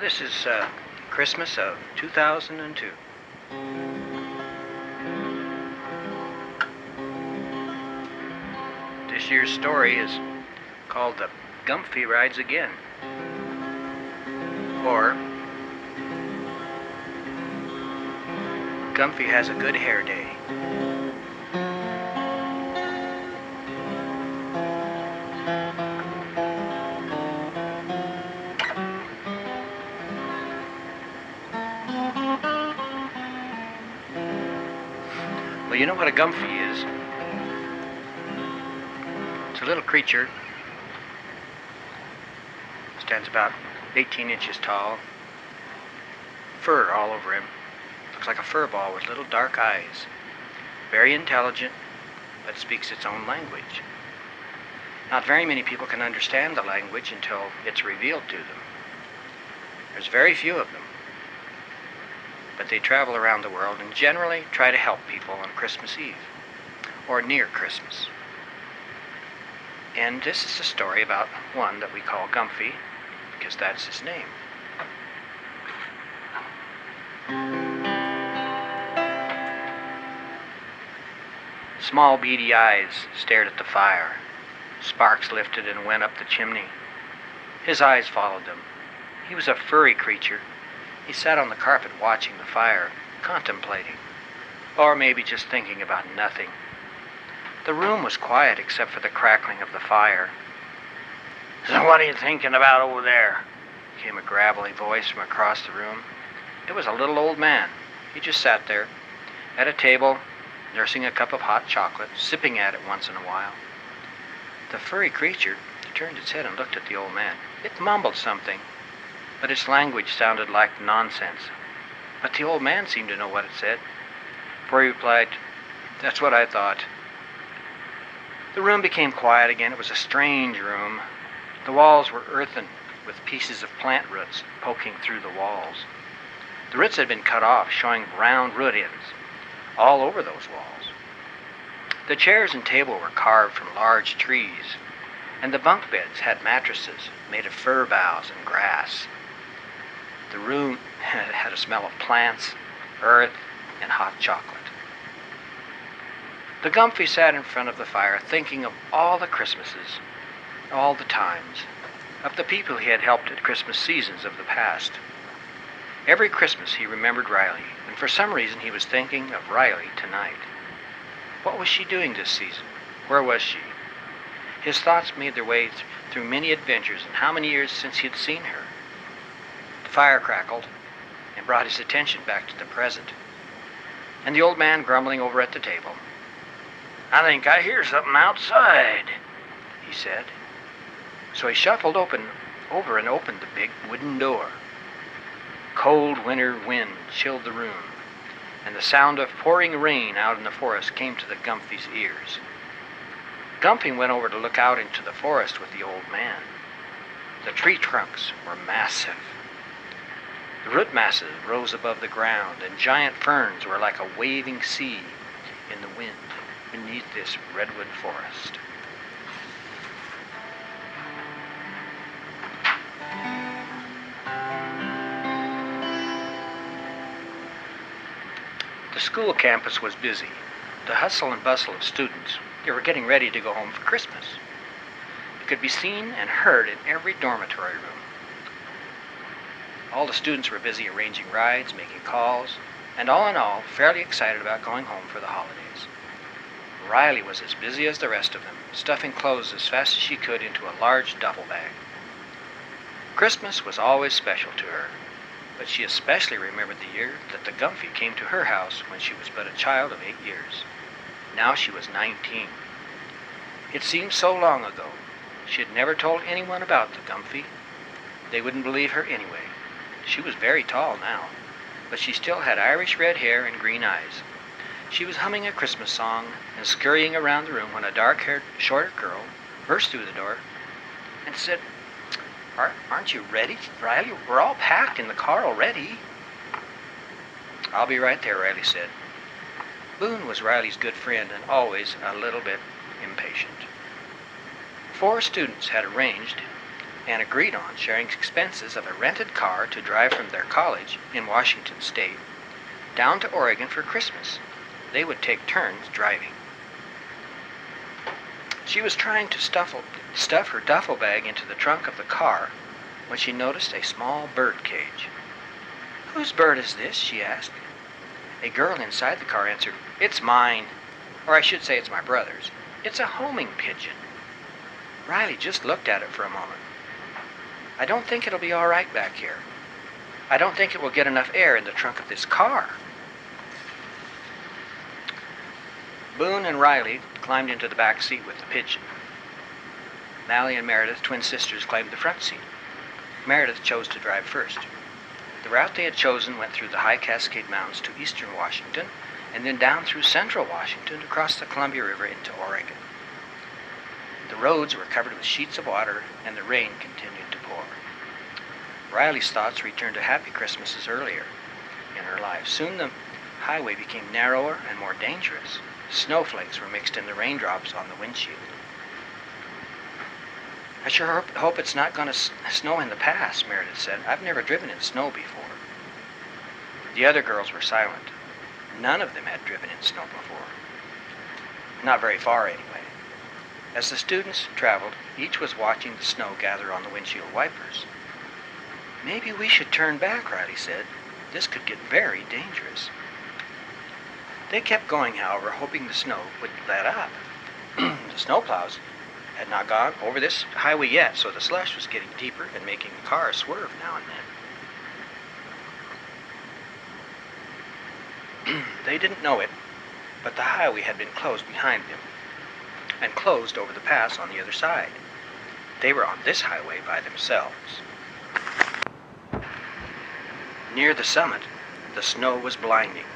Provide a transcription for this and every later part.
This is Christmas of 2002. This year's story is called The Gumphy Rides Again, or Gumphy Has a Good Hair Day. Well, you know what a Gumphy is? It's a little creature. Stands about 18 inches tall. Fur all over him. Looks like a fur ball with little dark eyes. Very intelligent, but speaks its own language. Not very many people can understand the language until it's revealed to them. There's very few of them. But they travel around the world and generally try to help people on Christmas Eve, or near Christmas. And this is a story about one that we call Gumphy, because that's his name. Small beady eyes stared at the fire. Sparks lifted and went up the chimney. His eyes followed them. He was a furry creature. He sat on the carpet watching the fire, contemplating, or maybe just thinking about nothing. The room was quiet except for the crackling of the fire. "So what are you thinking about over there?" came a gravelly voice from across the room. It was a little old man. He just sat there at a table, nursing a cup of hot chocolate, sipping at it once in a while. The furry creature turned its head and looked at the old man. It mumbled something, but its language sounded like nonsense. But the old man seemed to know what it said, for he replied, "That's what I thought." The room became quiet again. It was a strange room. The walls were earthen, with pieces of plant roots poking through the walls. The roots had been cut off, showing round root ends all over those walls. The chairs and table were carved from large trees, and the bunk beds had mattresses made of fir boughs and grass. The room had a smell of plants, earth, and hot chocolate. The Gumphy sat in front of the fire thinking of all the Christmases, all the times, of the people he had helped at Christmas seasons of the past. Every Christmas he remembered Riley, and for some reason he was thinking of Riley tonight. What was she doing this season? Where was she? His thoughts made their way through many adventures, and how many years since he had seen her. The fire crackled and brought his attention back to the present, and the old man grumbling over at the table. "I think I hear something outside," he said. So he shuffled over and opened the big wooden door. Cold winter wind chilled the room, and the sound of pouring rain out in the forest came to the Gumphy's ears. Gumphy went over to look out into the forest with the old man. The tree trunks were massive. The root masses rose above the ground, and giant ferns were like a waving sea in the wind beneath this redwood forest. The school campus was busy. The hustle and bustle of students. They were getting ready to go home for Christmas. It could be seen and heard in every dormitory room. All the students were busy arranging rides, making calls, and all in all, fairly excited about going home for the holidays. Riley was as busy as the rest of them, stuffing clothes as fast as she could into a large duffel bag. Christmas was always special to her, but she especially remembered the year that the Gumphy came to her house when she was but a child of 8 years. Now she was 19. It seemed so long ago. She had never told anyone about the Gumphy. They wouldn't believe her anyway. She was very tall now, but she still had Irish red hair and green eyes. She was humming a Christmas song and scurrying around the room when a dark-haired, shorter girl burst through the door and said, Aren't you ready, Riley? We're all packed in the car already." "I'll be right there," Riley said. Boone was Riley's good friend and always a little bit impatient. 4 students had arranged and agreed on sharing expenses of a rented car to drive from their college in Washington State down to Oregon for Christmas. They would take turns driving. She was trying to stuff her duffel bag into the trunk of the car when she noticed a small bird cage. "Whose bird is this?" she asked. A girl inside the car answered, "It's mine. Or I should say it's my brother's. It's a homing pigeon." Riley just looked at it for a moment. "I don't think it'll be all right back here. I don't think it will get enough air in the trunk of this car." Boone and Riley climbed into the back seat with the pigeon. Mally and Meredith, twin sisters, claimed the front seat. Meredith chose to drive first. The route they had chosen went through the high Cascade Mountains to eastern Washington, and then down through central Washington across the Columbia River into Oregon. The roads were covered with sheets of water, and the rain continued to pour. Riley's thoughts returned to happy Christmases earlier in her life. Soon the highway became narrower and more dangerous. Snowflakes were mixed in the raindrops on the windshield. "I sure hope it's not going to snow in the pass," Meredith said. "I've never driven in snow before." The other girls were silent. None of them had driven in snow before. Not very far, anyway. As the students traveled, each was watching the snow gather on the windshield wipers. "Maybe we should turn back," Riley said. "This could get very dangerous." They kept going, however, hoping the snow would let up. The snowplows had not gone over this highway yet, so the slush was getting deeper and making the cars swerve now and then. They didn't know it, but the highway had been closed behind them, and closed over the pass on the other side. They were on this highway by themselves. Near the summit, the snow was blinding.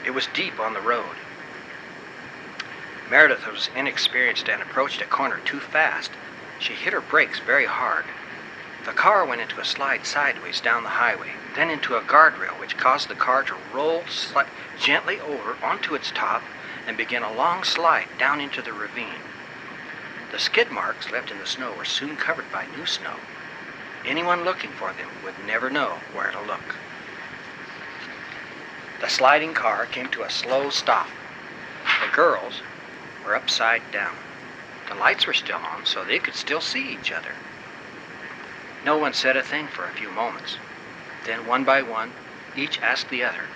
It was deep on the road. Meredith was inexperienced and approached a corner too fast. She hit her brakes very hard. The car went into a slide sideways down the highway, then into a guardrail which caused the car to roll gently over onto its top and begin a long slide down into the ravine. The skid marks left in the snow were soon covered by new snow. Anyone looking for them would never know where to look. The sliding car came to a slow stop. The girls were upside down. The lights were still on, so they could still see each other. No one said a thing for a few moments. Then, one by one, each asked the other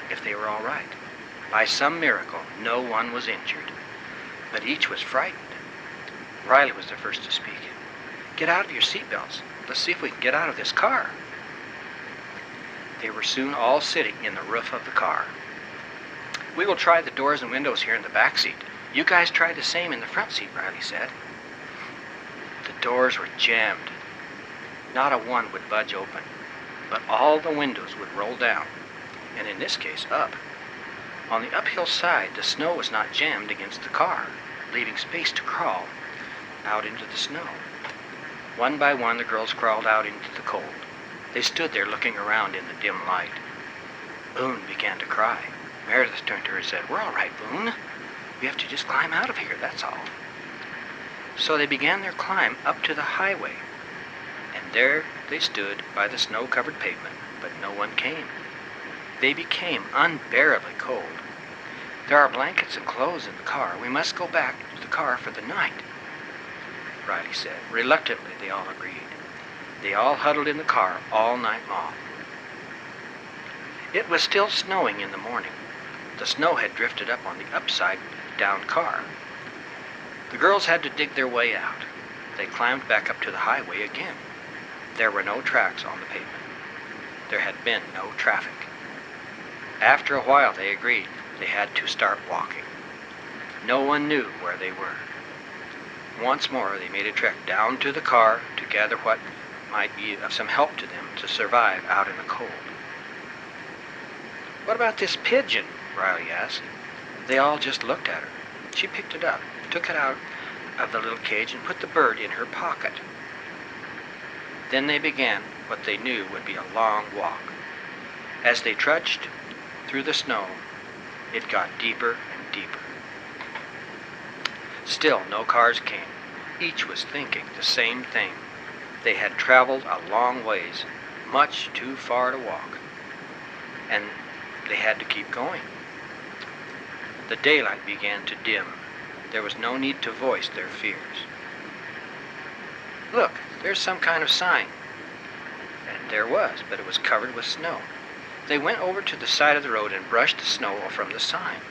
if they were all right. By some miracle, no one was injured, but each was frightened. Riley was the first to speak. "Get out of your seatbelts. Let's see if we can get out of this car." They were soon all sitting in the roof of the car. "We will try the doors and windows here in the back seat. You guys try the same in the front seat," Riley said. The doors were jammed. Not a one would budge open, but all the windows would roll down, and in this case up. On the uphill side, the snow was not jammed against the car, leaving space to crawl out into the snow. One by one, the girls crawled out into the cold. They stood there looking around in the dim light. Boone began to cry. Meredith turned to her and said, "We're all right, Boone. We have to just climb out of here, that's all." So they began their climb up to the highway, and there they stood by the snow-covered pavement, but no one came. They became unbearably cold. "There are blankets and clothes in the car. We must go back to the car for the night," Riley said. Reluctantly, they all agreed. They all huddled in the car all night long. It was still snowing in the morning. The snow had drifted up on the upside-down car. The girls had to dig their way out. They climbed back up to the highway again. There were no tracks on the pavement. There had been no traffic. After a while, they agreed they had to start walking. No one knew where they were. Once more, they made a trek down to the car to gather what might be of some help to them to survive out in the cold. "What about this pigeon?" Riley asked. They all just looked at her. She picked it up, took it out of the little cage, and put the bird in her pocket. Then they began what they knew would be a long walk. As they trudged through the snow, it got deeper and deeper. Still, no cars came. Each was thinking the same thing. They had traveled a long ways, much too far to walk, and they had to keep going. The daylight began to dim. There was no need to voice their fears. "Look, there's some kind of sign." And there was, but it was covered with snow. They went over to the side of the road and brushed the snow from the sign.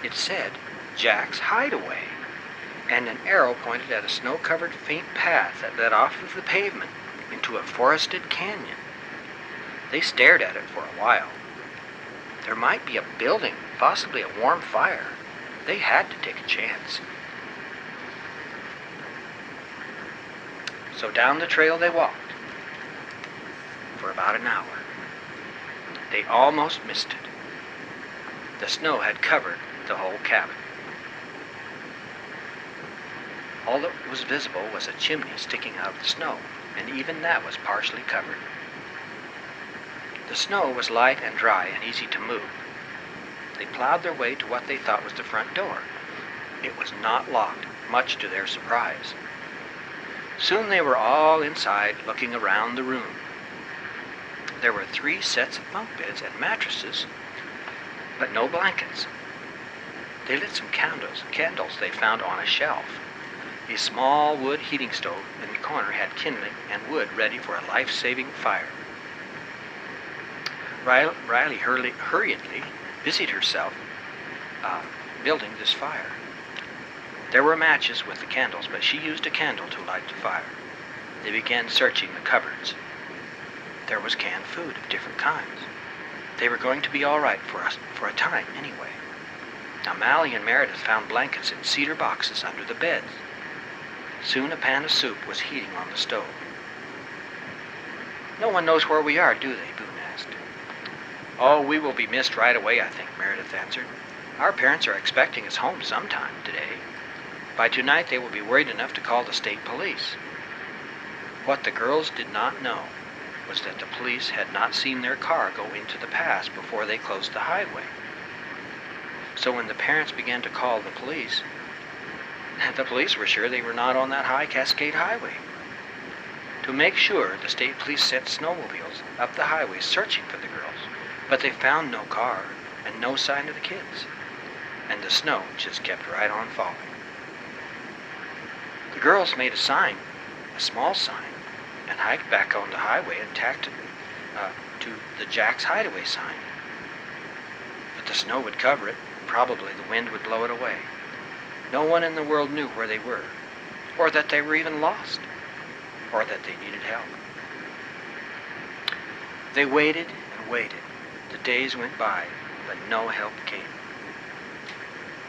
It said, "Jack's Hideaway," and an arrow pointed at a snow-covered faint path that led off of the pavement into a forested canyon. They stared at it for a while. There might be a building, possibly a warm fire. They had to take a chance. So down the trail they walked for about an hour. They almost missed it. The snow had covered the whole cabin. All that was visible was a chimney sticking out of the snow, and even that was partially covered. The snow was light and dry and easy to move. They plowed their way to what they thought was the front door. It was not locked, much to their surprise. Soon they were all inside, looking around the room. There were 3 sets of bunk beds and mattresses, but no blankets. They lit some candles they found on a shelf. A small wood heating stove in the corner had kindling and wood ready for a life-saving fire. Riley hurriedly busied herself building this fire. There were matches with the candles, but she used a candle to light the fire. They began searching the cupboards. There was canned food of different kinds. They were going to be all right for a time anyway. Now Mally and Meredith found blankets in cedar boxes under the beds. Soon a pan of soup was heating on the stove. "No one knows where we are, do they?" Boone asked. "Oh, we will be missed right away, I think," Meredith answered. "Our parents are expecting us home sometime today. By tonight they will be worried enough to call the state police." What the girls did not know was that the police had not seen their car go into the pass before they closed the highway. So when the parents began to call the police were sure they were not on that high Cascade Highway. To make sure, the state police sent snowmobiles up the highway searching for the girls, but they found no car and no sign of the kids, and the snow just kept right on falling. The girls made a small sign, and hiked back on the highway and tacked it to the Jack's Hideaway sign. But the snow would cover it, and probably the wind would blow it away. No one in the world knew where they were, or that they were even lost, or that they needed help. They waited and waited. The days went by, but no help came.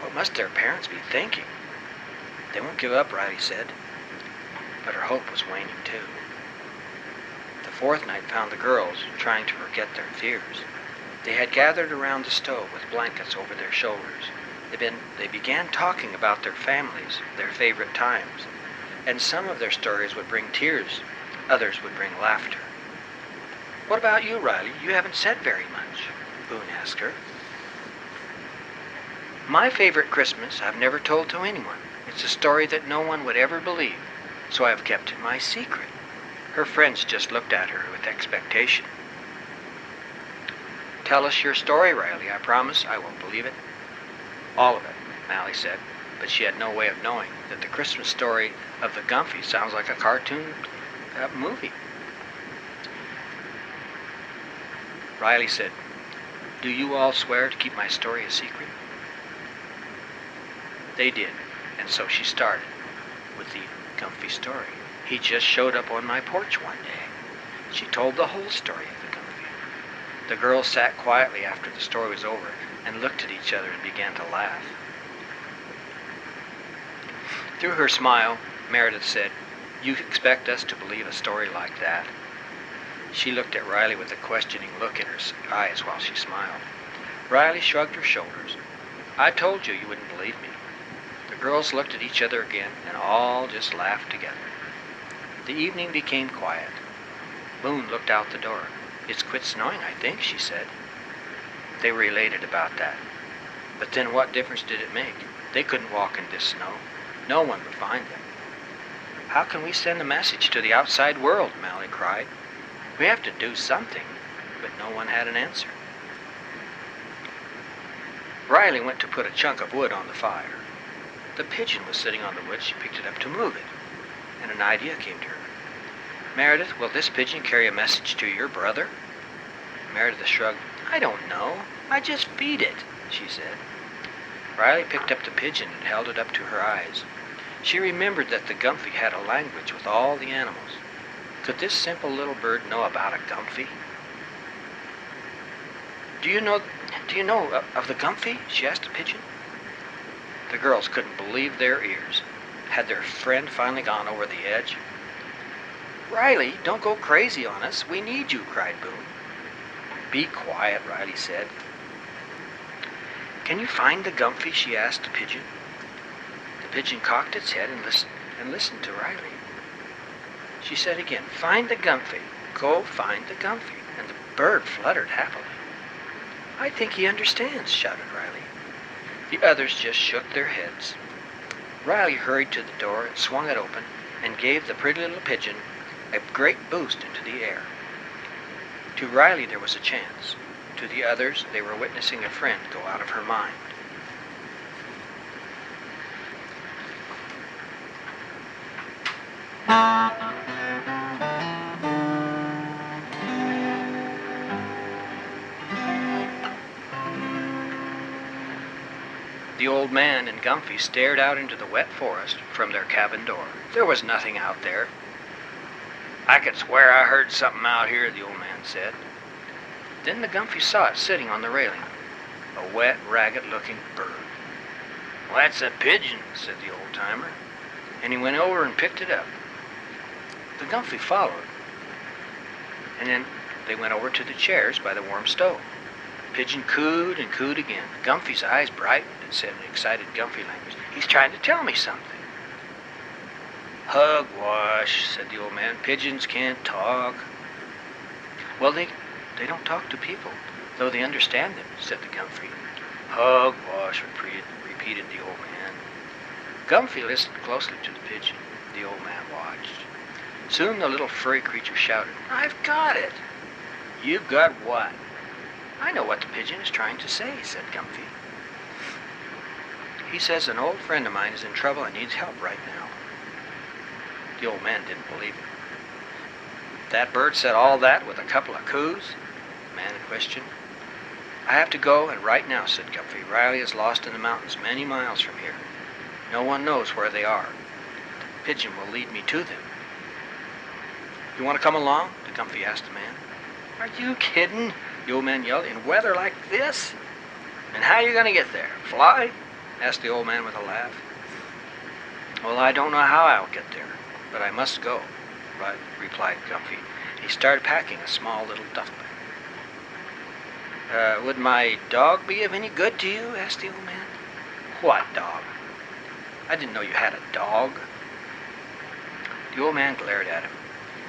What must their parents be thinking? "They won't give up," Riley said. But her hope was waning too. The 4th night found the girls trying to forget their fears. They had gathered around the stove with blankets over their shoulders. They began talking about their families, their favorite times, and some of their stories would bring tears, others would bring laughter. "What about you, Riley? You haven't said very much," Boone asked her. "My favorite Christmas I've never told to anyone. It's a story that no one would ever believe, so I've kept it my secret." Her friends just looked at her with expectation. "Tell us your story, Riley. I promise I won't believe it." "All of it," Mally said, but she had no way of knowing that the Christmas story of the Gumphy sounds like a cartoon movie. Riley said, "Do you all swear to keep my story a secret?" They did, and so she started with the Gumphy story. "He just showed up on my porch one day." She told the whole story of the Gumphy. The girls sat quietly after the story was over and looked at each other and began to laugh. Through her smile, Meredith said, "You expect us to believe a story like that?" She looked at Riley with a questioning look in her eyes while she smiled. Riley shrugged her shoulders. "I told you you wouldn't believe me." The girls looked at each other again and all just laughed together. The evening became quiet. Boone looked out the door. "It's quit snowing, I think," she said. They were elated about that. But then what difference did it make? They couldn't walk in this snow. No one would find them. How can we send a message to the outside world? Mally cried. We have to do something. But no one had an answer. Riley went to put a chunk of wood on the fire. The pigeon was sitting on the wood. She picked it up to move it, and an idea came to her. Meredith, will this pigeon carry a message to your brother? Meredith shrugged. I don't know. I just feed it, she said. Riley picked up the pigeon and held it up to her eyes. She remembered that the Gumphy had a language with all the animals. Could this simple little bird know about a Gumphy? Do you know of the Gumphy? She asked the pigeon. The girls couldn't believe their ears. Had their friend finally gone over the edge? Riley, don't go crazy on us. We need you, cried Boone. Be quiet, Riley said. Can you find the Gumphy? She asked the pigeon. The pigeon cocked its head and listened to Riley. She said again, find the Gumphy. Go find the Gumphy. And the bird fluttered happily. I think he understands, shouted Riley. The others just shook their heads. Riley hurried to the door and swung it open and gave the pretty little pigeon a great boost into the air. To Riley there was a chance. To the others, they were witnessing a friend go out of her mind. The old man and Gumphy stared out into the wet forest from their cabin door. There was nothing out there. I could swear I heard something out here, the old man said. Then the Gumphy saw it sitting on the railing, a wet, ragged-looking bird. Well, that's a pigeon, said the old-timer, and he went over and picked it up. The Gumphy followed, and then they went over to the chairs by the warm stove. The pigeon cooed and cooed again. Gumphy's eyes brightened and said in excited Gumphy language, he's trying to tell me something. Hugwash, said the old man. Pigeons can't talk. Well, they don't talk to people, though they understand them, said the Gumphy. Hugwash, repeated the old man. Gumphy listened closely to the pigeon. The old man watched. Soon the little furry creature shouted, I've got it. You've got what? I know what the pigeon is trying to say, said Gumphy. He says an old friend of mine is in trouble and needs help right now. The old man didn't believe him. That bird said all that with a couple of coos? The man questioned. I have to go, and right now, said Gumphy. Riley is lost in the mountains many miles from here. No one knows where they are. The pigeon will lead me to them. You want to come along? The Gumphy asked the man. Are you kidding? The old man yelled. In weather like this? And how are you going to get there? Fly? Asked the old man with a laugh. Well, I don't know how I'll get there, but I must go, replied Gumphy. He started packing a small little duff bag. Would my dog be of any good to you? Asked the old man. What dog? I didn't know you had a dog. The old man glared at him.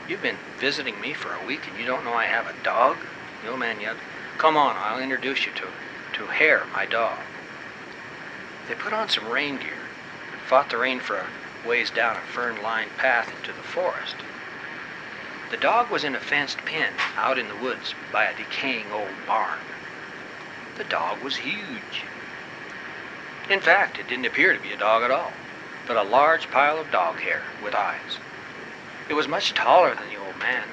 You've been visiting me for a week and you don't know I have a dog? The old man yelled. Come on, I'll introduce you to Hare, my dog. They put on some rain gear and fought the rain for a ways down a fern-lined path into the forest. The dog was in a fenced pen out in the woods by a decaying old barn. The dog was huge. In fact, it didn't appear to be a dog at all, but a large pile of dog hair with eyes. It was much taller than the old man,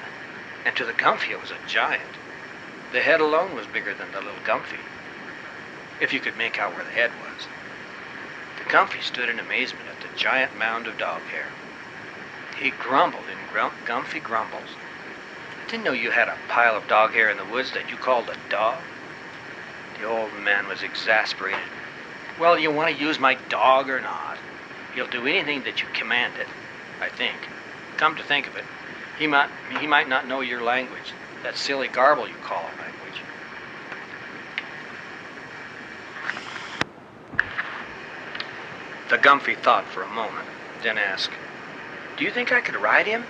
and to the Gumphy it was a giant. The head alone was bigger than the little Gumphy, if you could make out where the head was. The Gumphy stood in amazement at the giant mound of dog hair. He grumbled in Gumphy grumbles. I didn't know you had a pile of dog hair in the woods that you called a dog. The old man was exasperated. Well, you want to use my dog or not? He'll do anything that you command it, I think. Come to think of it, he might not know your language, that silly garble you call a language. The Gumphy thought for a moment, then asked, Do you think I could ride him?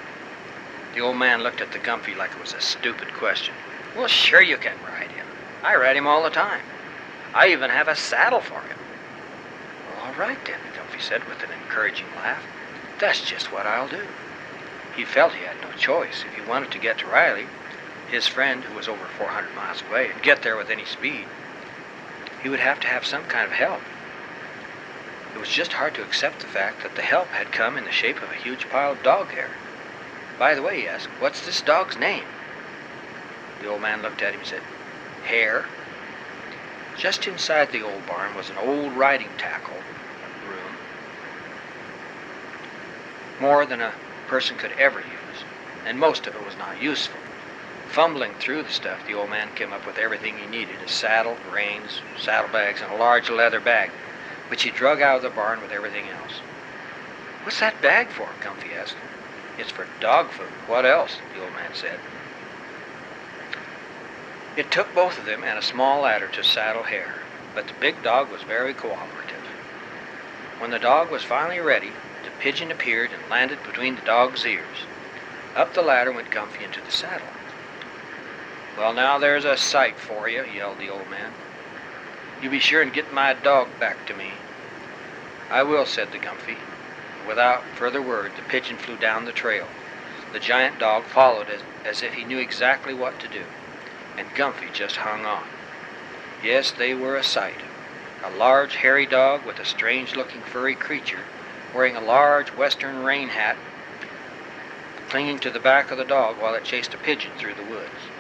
The old man looked at the Gumphy like it was a stupid question. Well, sure you can ride him. I ride him all the time. I even have a saddle for him. Well, all right then, the Gumphy said with an encouraging laugh. That's just what I'll do." He felt he had no choice. If he wanted to get to Riley, his friend who was over 400 miles away, and get there with any speed, he would have to have some kind of help. It was just hard to accept the fact that the help had come in the shape of a huge pile of dog hair. "By the way," he asked, "what's this dog's name?" The old man looked at him and said, "Hare." Just inside the old barn was an old riding tackle room, more than a person could ever use, and most of it was not useful. Fumbling through the stuff, the old man came up with everything he needed: a saddle, reins, saddlebags, and a large leather bag, which he drug out of the barn with everything else. "What's that bag for?" Gumphy asked. "It's for dog food. What else?" the old man said. It took both of them and a small ladder to saddle Hare, but the big dog was very cooperative. When the dog was finally ready, the pigeon appeared and landed between the dog's ears. Up the ladder went Gumphy into the saddle. "Well, now there's a sight for you," yelled the old man. "You be sure and get my dog back to me." "I will," said the Gumphy. Without further word, the pigeon flew down the trail. The giant dog followed as if he knew exactly what to do, and Gumphy just hung on. Yes, they were a sight. A large, hairy dog with a strange-looking furry creature wearing a large western rain hat clinging to the back of the dog while it chased a pigeon through the woods.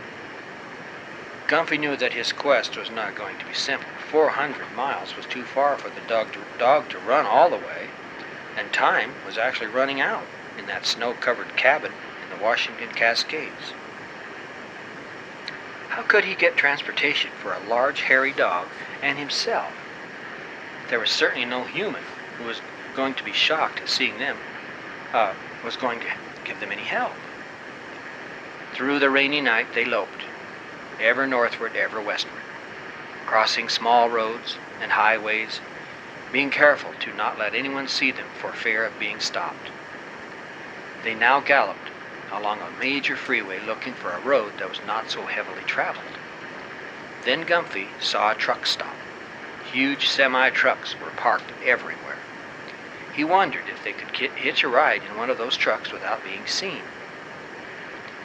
Gumphy knew that his quest was not going to be simple. 400 miles was too far for the dog to run all the way, and time was actually running out in that snow-covered cabin in the Washington Cascades. How could he get transportation for a large, hairy dog and himself? There was certainly no human who was going to be shocked at seeing them, was going to give them any help. Through the rainy night they loped, ever northward, ever westward, crossing small roads and highways, being careful to not let anyone see them for fear of being stopped. They now galloped along a major freeway looking for a road that was not so heavily traveled. Then Gumphy saw a truck stop. Huge semi-trucks were parked everywhere. He wondered if they could hitch a ride in one of those trucks without being seen.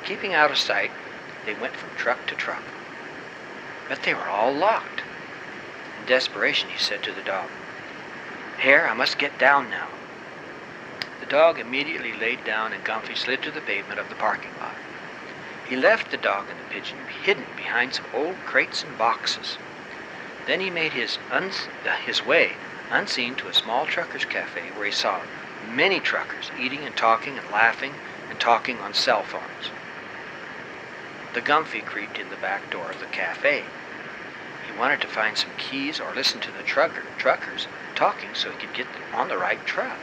Keeping out of sight, they went from truck to truck. But they were all locked. In desperation, he said to the dog, "Hare, I must get down now." The dog immediately laid down, and Gumphy slid to the pavement of the parking lot. He left the dog and the pigeon hidden behind some old crates and boxes. Then he made his way unseen to a small trucker's cafe where he saw many truckers eating and talking and laughing and talking on cell phones. The Gumphy creeped in the back door of the cafe. He wanted to find some keys or listen to the truckers talking so he could get on the right truck.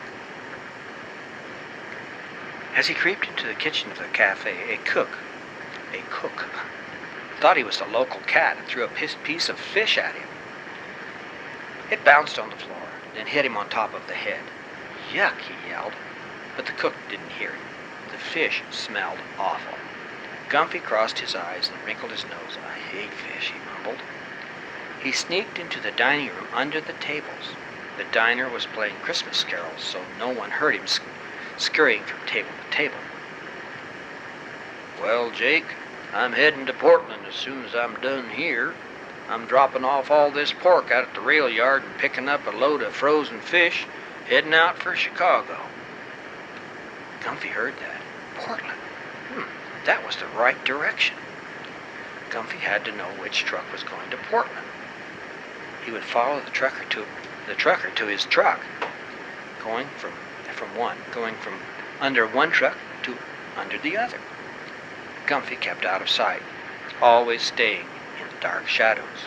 As he creeped into the kitchen of the cafe, a cook, thought he was the local cat and threw a piece of fish at him. It bounced on the floor, then hit him on top of the head. "Yuck," he yelled, but the cook didn't hear him. The fish smelled awful. Gumphy crossed his eyes and wrinkled his nose. "I hate fish," he mumbled. He sneaked into the dining room under the tables. The diner was playing Christmas carols, so no one heard him scurrying from table to table. "Well, Jake, I'm heading to Portland as soon as I'm done here. I'm dropping off all this pork out at the rail yard and picking up a load of frozen fish, heading out for Chicago." Gumphy heard that. Portland. That was the right direction. Gumphy had to know which truck was going to Portland. He would follow the trucker to his truck, going from under one truck to under the other. Gumphy kept out of sight, always staying in the dark shadows.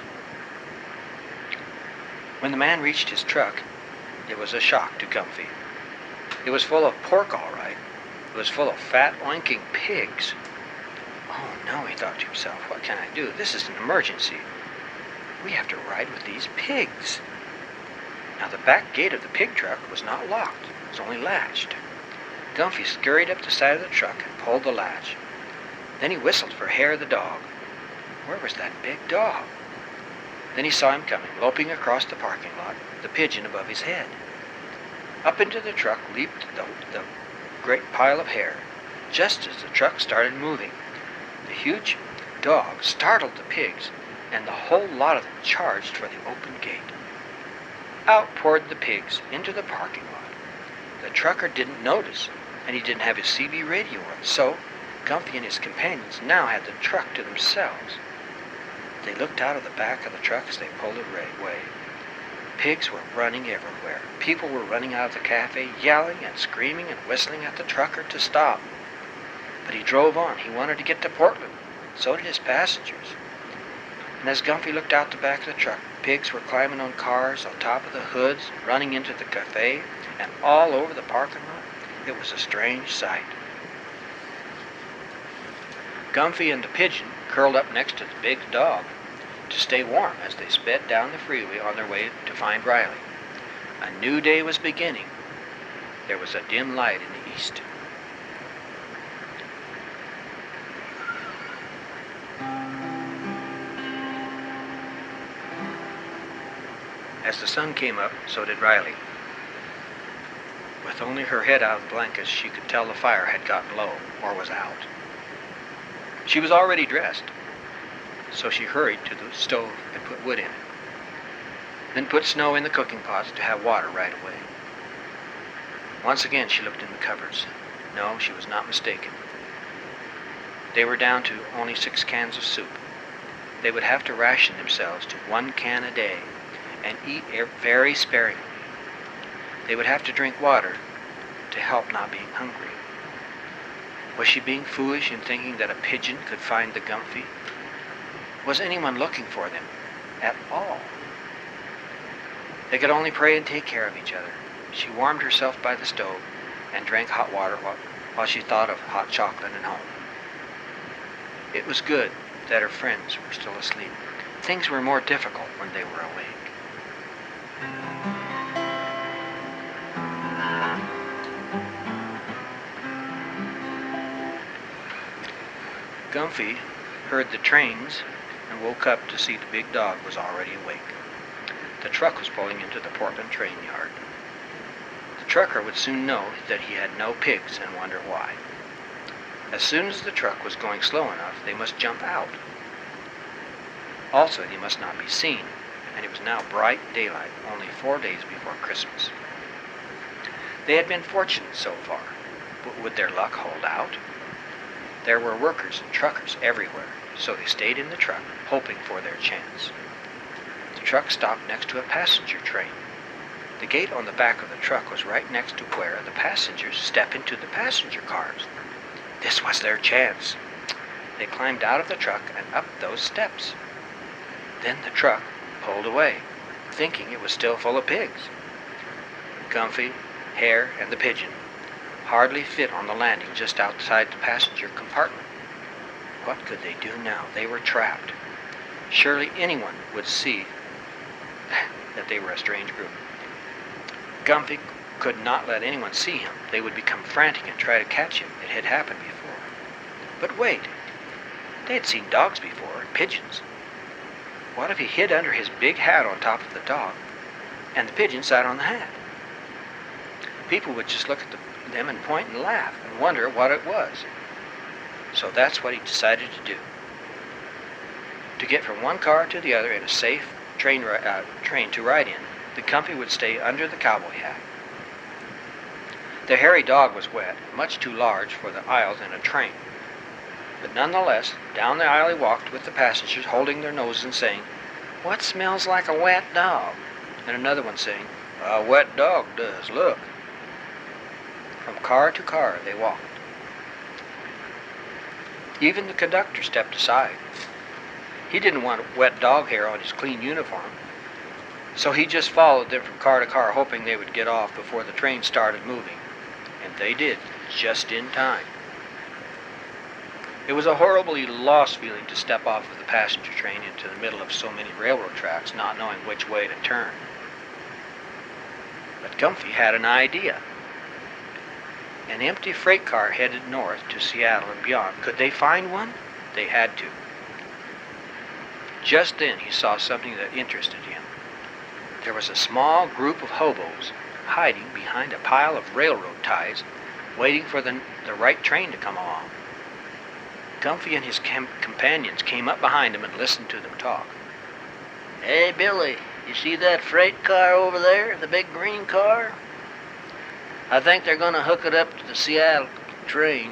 When the man reached his truck, it was a shock to Gumphy. It was full of pork, all right. It was full of fat, oinking pigs. "Oh no," he thought to himself, "what can I do? This is an emergency. We have to ride with these pigs." Now the back gate of the pig truck was not locked. It was only latched. Gumphy scurried up the side of the truck and pulled the latch. Then he whistled for Hare the dog. Where was that big dog? Then he saw him coming, loping across the parking lot, the pigeon above his head. Up into the truck leaped the great pile of hair, just as the truck started moving. The huge dog startled the pigs, and the whole lot of them charged for the open gate. Out poured the pigs into the parking lot. The trucker didn't notice, and he didn't have his CB radio on, so Gumphy and his companions now had the truck to themselves. They looked out of the back of the truck as they pulled it away. Pigs were running everywhere. People were running out of the cafe, yelling and screaming and whistling at the trucker to stop. But he drove on. He wanted to get to Portland. So did his passengers. And as Gumphy looked out the back of the truck, pigs were climbing on cars, on top of the hoods, running into the cafe, and all over the parking lot. It was a strange sight. Gumphy and the pigeon curled up next to the big dog to stay warm as they sped down the freeway on their way to find Riley. A new day was beginning. There was a dim light in the east. As the sun came up, so did Riley. With only her head out of the blankets, she could tell the fire had gotten low, or was out. She was already dressed, so she hurried to the stove and put wood in it. Then put Snow in the cooking pots to have water right away. Once again she looked in the cupboards. No, she was not mistaken. They were down to only 6 cans of soup. They would have to ration themselves to 1 can a day and eat very sparingly. They would have to drink water to help not being hungry. Was she being foolish in thinking that a pigeon could find the Gumphy? Was anyone looking for them at all? They could only pray and take care of each other. She warmed herself by the stove and drank hot water while she thought of hot chocolate at home. It was good that her friends were still asleep. Things were more difficult when they were awake. Gumphy heard the trains and woke up to see the big dog was already awake. The truck was pulling into the Portland train yard. The trucker would soon know that he had no pigs and wonder why. As soon as the truck was going slow enough, they must jump out. Also, they must not be seen, and it was now bright daylight, only 4 days before Christmas. They had been fortunate so far, but would their luck hold out? There were workers and truckers everywhere, so they stayed in the truck, hoping for their chance. The truck stopped next to a passenger train. The gate on the back of the truck was right next to where the passengers step into the passenger cars. This was their chance. They climbed out of the truck and up those steps. Then the truck pulled away, thinking it was still full of pigs. Gumphy, Hare, and the pigeon hardly fit on the landing just outside the passenger compartment. What could they do now? They were trapped. Surely anyone would see that they were a strange group. Gumphy could not let anyone see him. They would become frantic and try to catch him. It had happened before. But wait, they had seen dogs before, and pigeons. What if he hid under his big hat on top of the dog, and the pigeon sat on the hat? People would just look at them and point and laugh and wonder what it was. So that's what he decided to do. To get from one car to the other in a safe train to ride in, the Gumphy would stay under the cowboy hat. The hairy dog was wet, much too large for the aisles in a train. But nonetheless, down the aisle he walked with the passengers holding their noses and saying, "What smells like a wet dog?" And another one saying, "A wet dog does, look." From car to car they walked. Even the conductor stepped aside. He didn't want wet dog hair on his clean uniform, so he just followed them from car to car, hoping they would get off before the train started moving. And they did, just in time. It was a horribly lost feeling to step off of the passenger train into the middle of so many railroad tracks, not knowing which way to turn. But Gumphy had an idea. An empty freight car headed north to Seattle and beyond. Could they find one? They had to. Just then he saw something that interested him. There was a small group of hobos hiding behind a pile of railroad ties waiting for the right train to come along. Gumphy and his companions came up behind him and listened to them talk. Hey, Billy, you see that freight car over there, the big green car? I think they're going to hook it up to the Seattle train.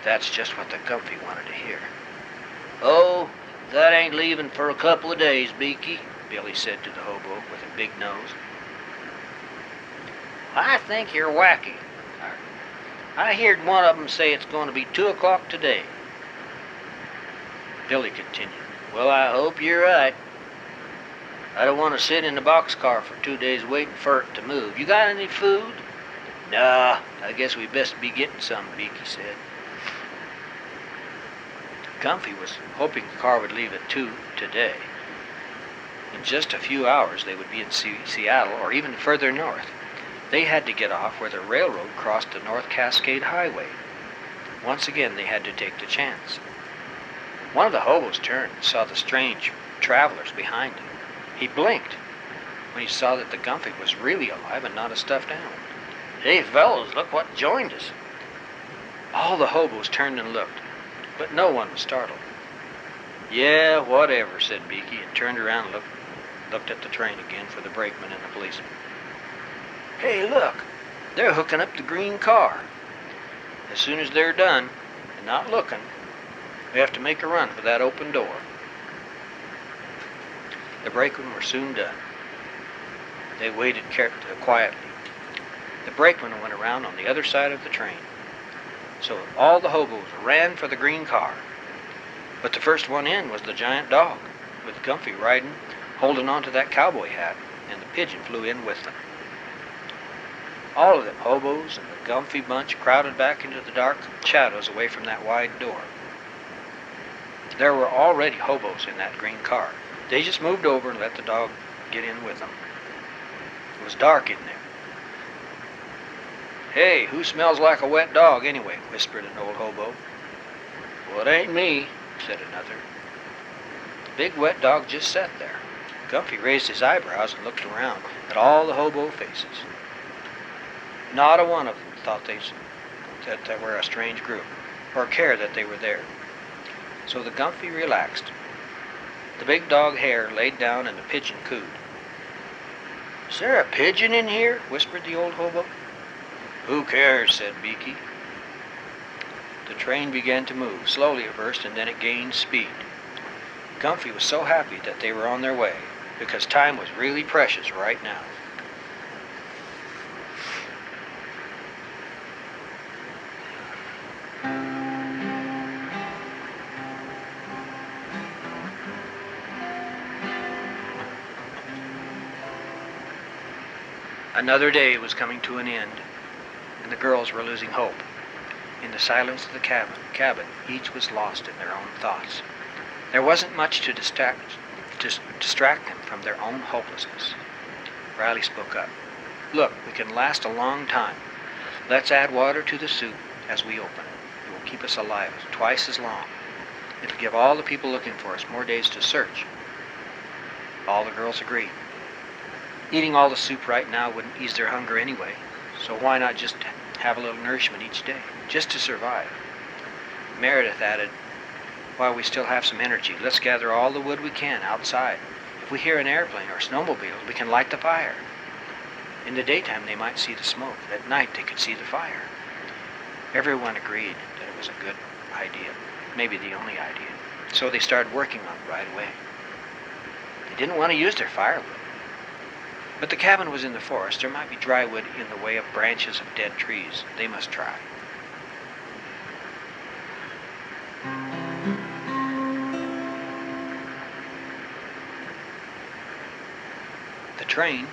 That's just what the Gumphy wanted to hear. Oh, that ain't leaving for a couple of days, Beaky, Billy said to the hobo with a big nose. I think you're wacky. I heard one of them say it's going to be 2 o'clock today. Billy continued. Well, I hope you're right. I don't want to sit in the boxcar for 2 days waiting for it to move. You got any food? Nah, I guess we best be getting some, Beaky said. Gumphy was hoping the car would leave at 2 today. In just a few hours, they would be in Seattle or even further north. They had to get off where the railroad crossed the North Cascade Highway. Once again, they had to take the chance. One of the hobos turned and saw the strange travelers behind him. He blinked when he saw that the Gumphy was really alive and not a stuffed animal. Hey, fellows, look what joined us. All the hobos turned and looked, but no one was startled. Yeah, whatever, said Beaky, and turned around and looked at the train again for the brakeman and the policeman. Hey, look, they're hooking up the green car. As soon as they're done, and not looking, we have to make a run for that open door. The brakemen were soon done. They waited quietly. The brakeman went around on the other side of the train. So all the hobos ran for the green car. But the first one in was the giant dog, with Gumphy riding, holding on to that cowboy hat, and the pigeon flew in with them. All of them hobos and the Gumphy bunch crowded back into the dark shadows away from that wide door. There were already hobos in that green car. They just moved over and let the dog get in with them. It was dark in there. Hey, who smells like a wet dog anyway? Whispered an old hobo. Well, it ain't me, said another. The big wet dog just sat there. Gumphy raised his eyebrows and looked around at all the hobo faces. Not a one of them thought that they were a strange group, or cared that they were there. So the Gumphy relaxed. The big dog hair laid down and the pigeon cooed. Is there a pigeon in here? Whispered the old hobo. Who cares? Said Beaky. The train began to move, slowly at first, and then it gained speed. Gumphy was so happy that they were on their way, because time was really precious right now. Another day was coming to an end, and the girls were losing hope. In the silence of the cabin, each was lost in their own thoughts. There wasn't much to distract them from their own hopelessness. Riley spoke up. Look, we can last a long time. Let's add water to the soup as we open it. It will keep us alive twice as long. It'll give all the people looking for us more days to search. All the girls agreed. Eating all the soup right now wouldn't ease their hunger anyway, so why not just have a little nourishment each day, just to survive? Meredith added, while we still have some energy, let's gather all the wood we can outside. If we hear an airplane or snowmobiles, we can light the fire. In the daytime, they might see the smoke. At night, they could see the fire. Everyone agreed that it was a good idea, maybe the only idea. So they started working on it right away. They didn't want to use their firewood. But the cabin was in the forest. There might be dry wood in the way of branches of dead trees. They must try. The train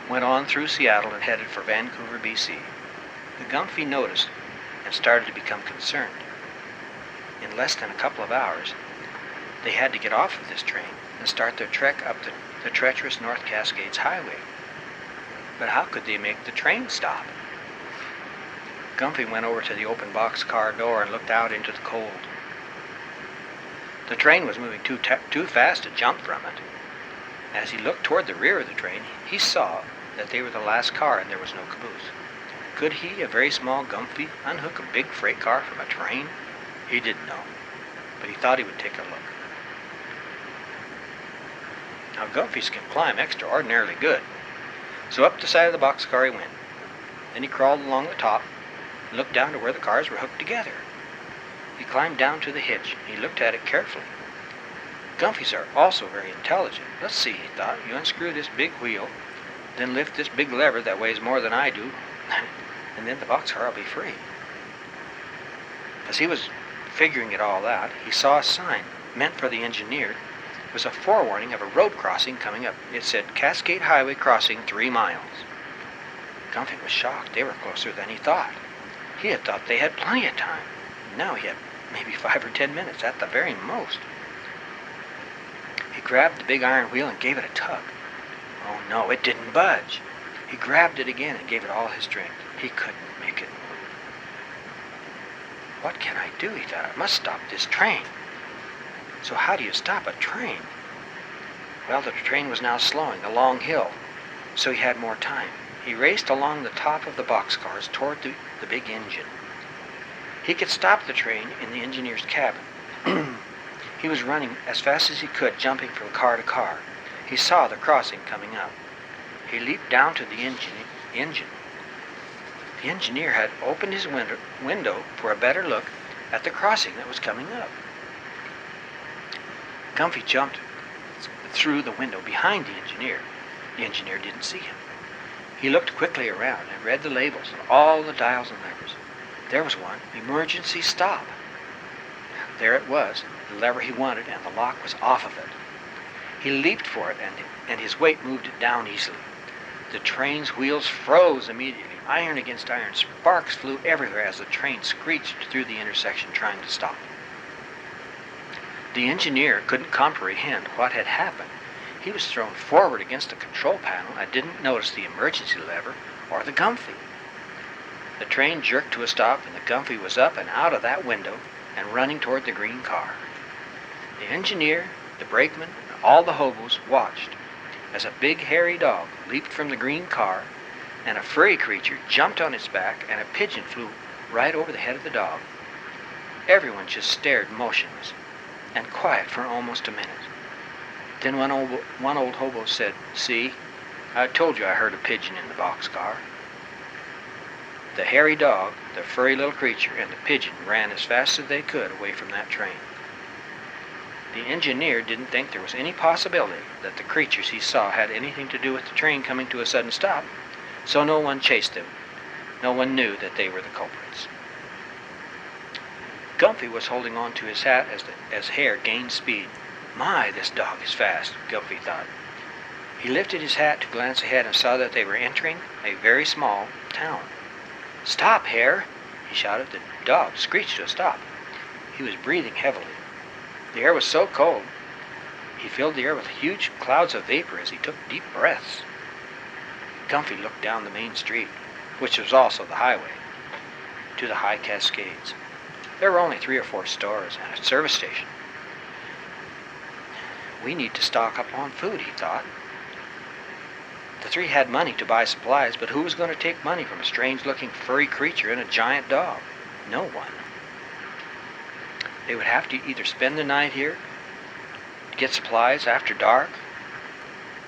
went on through Seattle and headed for Vancouver, BC. The Gumphy noticed and started to become concerned. In less than a couple of hours, they had to get off of this train and start their trek up the treacherous North Cascades Highway. But how could they make the train stop? Gumphy went over to the open boxcar door and looked out into the cold. The train was moving too fast to jump from it. As he looked toward the rear of the train, he saw that they were the last car and there was no caboose. Could he, a very small Gumphy, unhook a big freight car from a train? He didn't know, but he thought he would take a look. Now, Gumphies can climb extraordinarily good, so up the side of the boxcar he went. Then he crawled along the top and looked down to where the cars were hooked together. He climbed down to the hitch. He looked at it carefully. Gumphies are also very intelligent. Let's see, he thought. You unscrew this big wheel, then lift this big lever that weighs more than I do, and then the boxcar will be free. As he was figuring it all out, he saw a sign meant for the engineer. It was a forewarning of a road crossing coming up. It said, Cascade Highway crossing 3 miles. Gumphy was shocked. They were closer than he thought. He had thought they had plenty of time. Now he had maybe 5 or 10 minutes at the very most. He grabbed the big iron wheel and gave it a tug. Oh no, it didn't budge. He grabbed it again and gave it all his strength. He couldn't make it move. What can I do, he thought. I must stop this train. So how do you stop a train? Well, the train was now slowing, a long hill, so he had more time. He raced along the top of the boxcars toward the big engine. He could stop the train in the engineer's cabin. He was running as fast as he could, jumping from car to car. He saw the crossing coming up. He leaped down to the engine. The engineer had opened his window for a better look at the crossing that was coming up. Gumphy jumped through the window behind the engineer. The engineer didn't see him. He looked quickly around and read the labels on all the dials and levers. There was one, emergency stop. There it was, the lever he wanted, and the lock was off of it. He leaped for it, and his weight moved it down easily. The train's wheels froze immediately. Iron against iron, sparks flew everywhere as the train screeched through the intersection trying to stop. The engineer couldn't comprehend what had happened. He was thrown forward against the control panel and didn't notice the emergency lever or the Gumphy. The train jerked to a stop, and the Gumphy was up and out of that window and running toward the green car. The engineer, the brakeman, and all the hobos watched as a big hairy dog leaped from the green car, and a furry creature jumped on its back, and a pigeon flew right over the head of the dog. Everyone just stared motionless and quiet for almost a minute. Then one old hobo said, "See, I told you I heard a pigeon in the boxcar." The hairy dog, the furry little creature, and the pigeon ran as fast as they could away from that train. The engineer didn't think there was any possibility that the creatures he saw had anything to do with the train coming to a sudden stop, so no one chased them. No one knew that they were the culprits. Gumphy was holding on to his hat as Hare gained speed. My, this dog is fast, Gumphy thought. He lifted his hat to glance ahead and saw that they were entering a very small town. "Stop, Hare!" he shouted. The dog screeched to a stop. He was breathing heavily. The air was so cold, he filled the air with huge clouds of vapor as he took deep breaths. Gumphy looked down the main street, which was also the highway, to the high Cascades. There were only 3 or 4 stores and a service station. We need to stock up on food, he thought. The 3 had money to buy supplies, but who was going to take money from a strange-looking furry creature and a giant dog? No one. They would have to either spend the night here, get supplies after dark,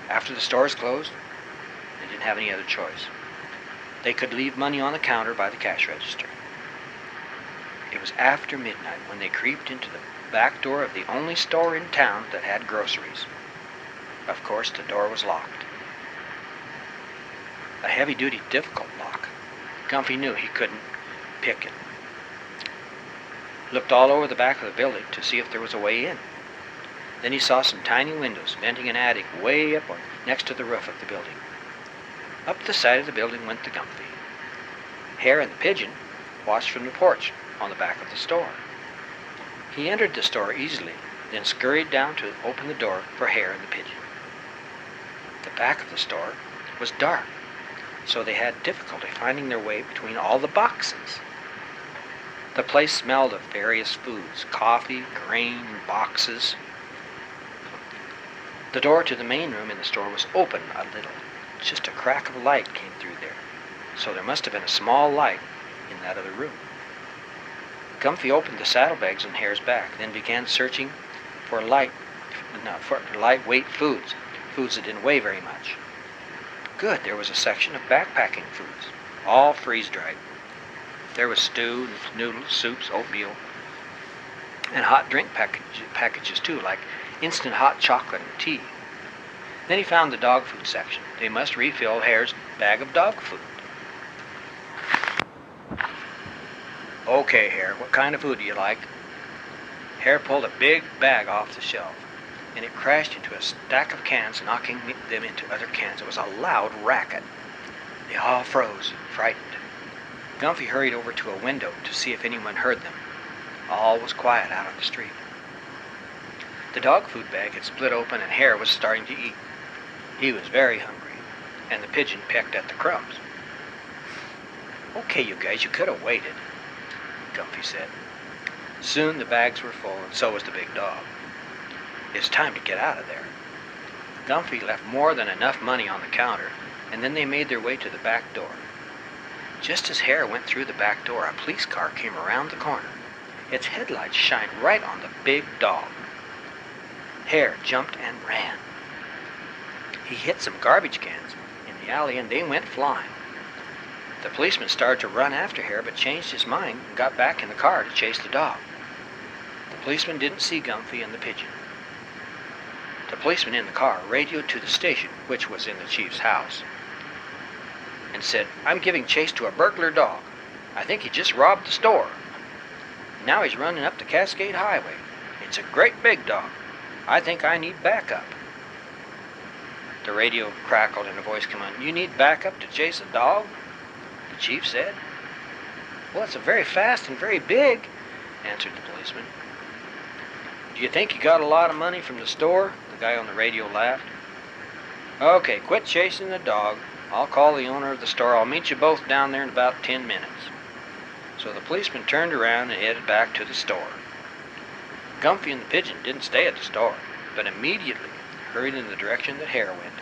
after the stores closed. They didn't have any other choice. They could leave money on the counter by the cash register. It was after midnight when they creeped into the back door of the only store in town that had groceries. Of course, the door was locked. A heavy-duty, difficult lock. Gumphy knew he couldn't pick it. Looked all over the back of the building to see if there was a way in. Then he saw some tiny windows venting an attic way up next to the roof of the building. Up the side of the building went the Gumphy. Hare and the pigeon watched from the porch on the back of the store. He entered the store easily, then scurried down to open the door for Hare and the pigeon. The back of the store was dark, so they had difficulty finding their way between all the boxes. The place smelled of various foods, coffee, grain, boxes. The door to the main room in the store was open a little. Just a crack of light came through there. so there must have been a small light in that other room. Gumphy opened the saddlebags on Hare's back, then began searching for lightweight foods that didn't weigh very much. Good, there was a section of backpacking foods, all freeze-dried. There was stew, noodles, soups, oatmeal, and hot drink packages too, like instant hot chocolate and tea. Then he found the dog food section. They must refill Hare's bag of dog food. Okay, Hare, what kind of food do you like? Hare pulled a big bag off the shelf, and it crashed into a stack of cans, knocking them into other cans. It was a loud racket. They all froze, frightened. Gumphy hurried over to a window to see if anyone heard them. All was quiet out on the street. The dog food bag had split open, and Hare was starting to eat. He was very hungry, and the pigeon pecked at the crumbs. Okay, you guys, you could have waited, Gumphy said. Soon the bags were full, and so was the big dog. It's time to get out of there. Gumphy left more than enough money on the counter, and then they made their way to the back door. Just as Hare went through the back door, a police car came around the corner. Its headlights shined right on the big dog. Hare jumped and ran. He hit some garbage cans in the alley, and they went flying. The policeman started to run after Hare, but changed his mind and got back in the car to chase the dog. The policeman didn't see Gumphy and the pigeon. The policeman in the car radioed to the station, which was in the chief's house, and said, "I'm giving chase to a burglar dog. I think he just robbed the store. Now he's running up the Cascade Highway. It's a great big dog. I think I need backup." The radio crackled and a voice came on. "You need backup to chase a dog?" the chief said. "Well, it's a very fast and very big," answered the policeman. "Do you think you got a lot of money from the store?" the guy on the radio laughed. "Okay, quit chasing the dog. I'll call the owner of the store. I'll meet you both down there in about 10 minutes. So the policeman turned around and headed back to the store. Gumphy and the pigeon didn't stay at the store, but immediately hurried in the direction that Hare went.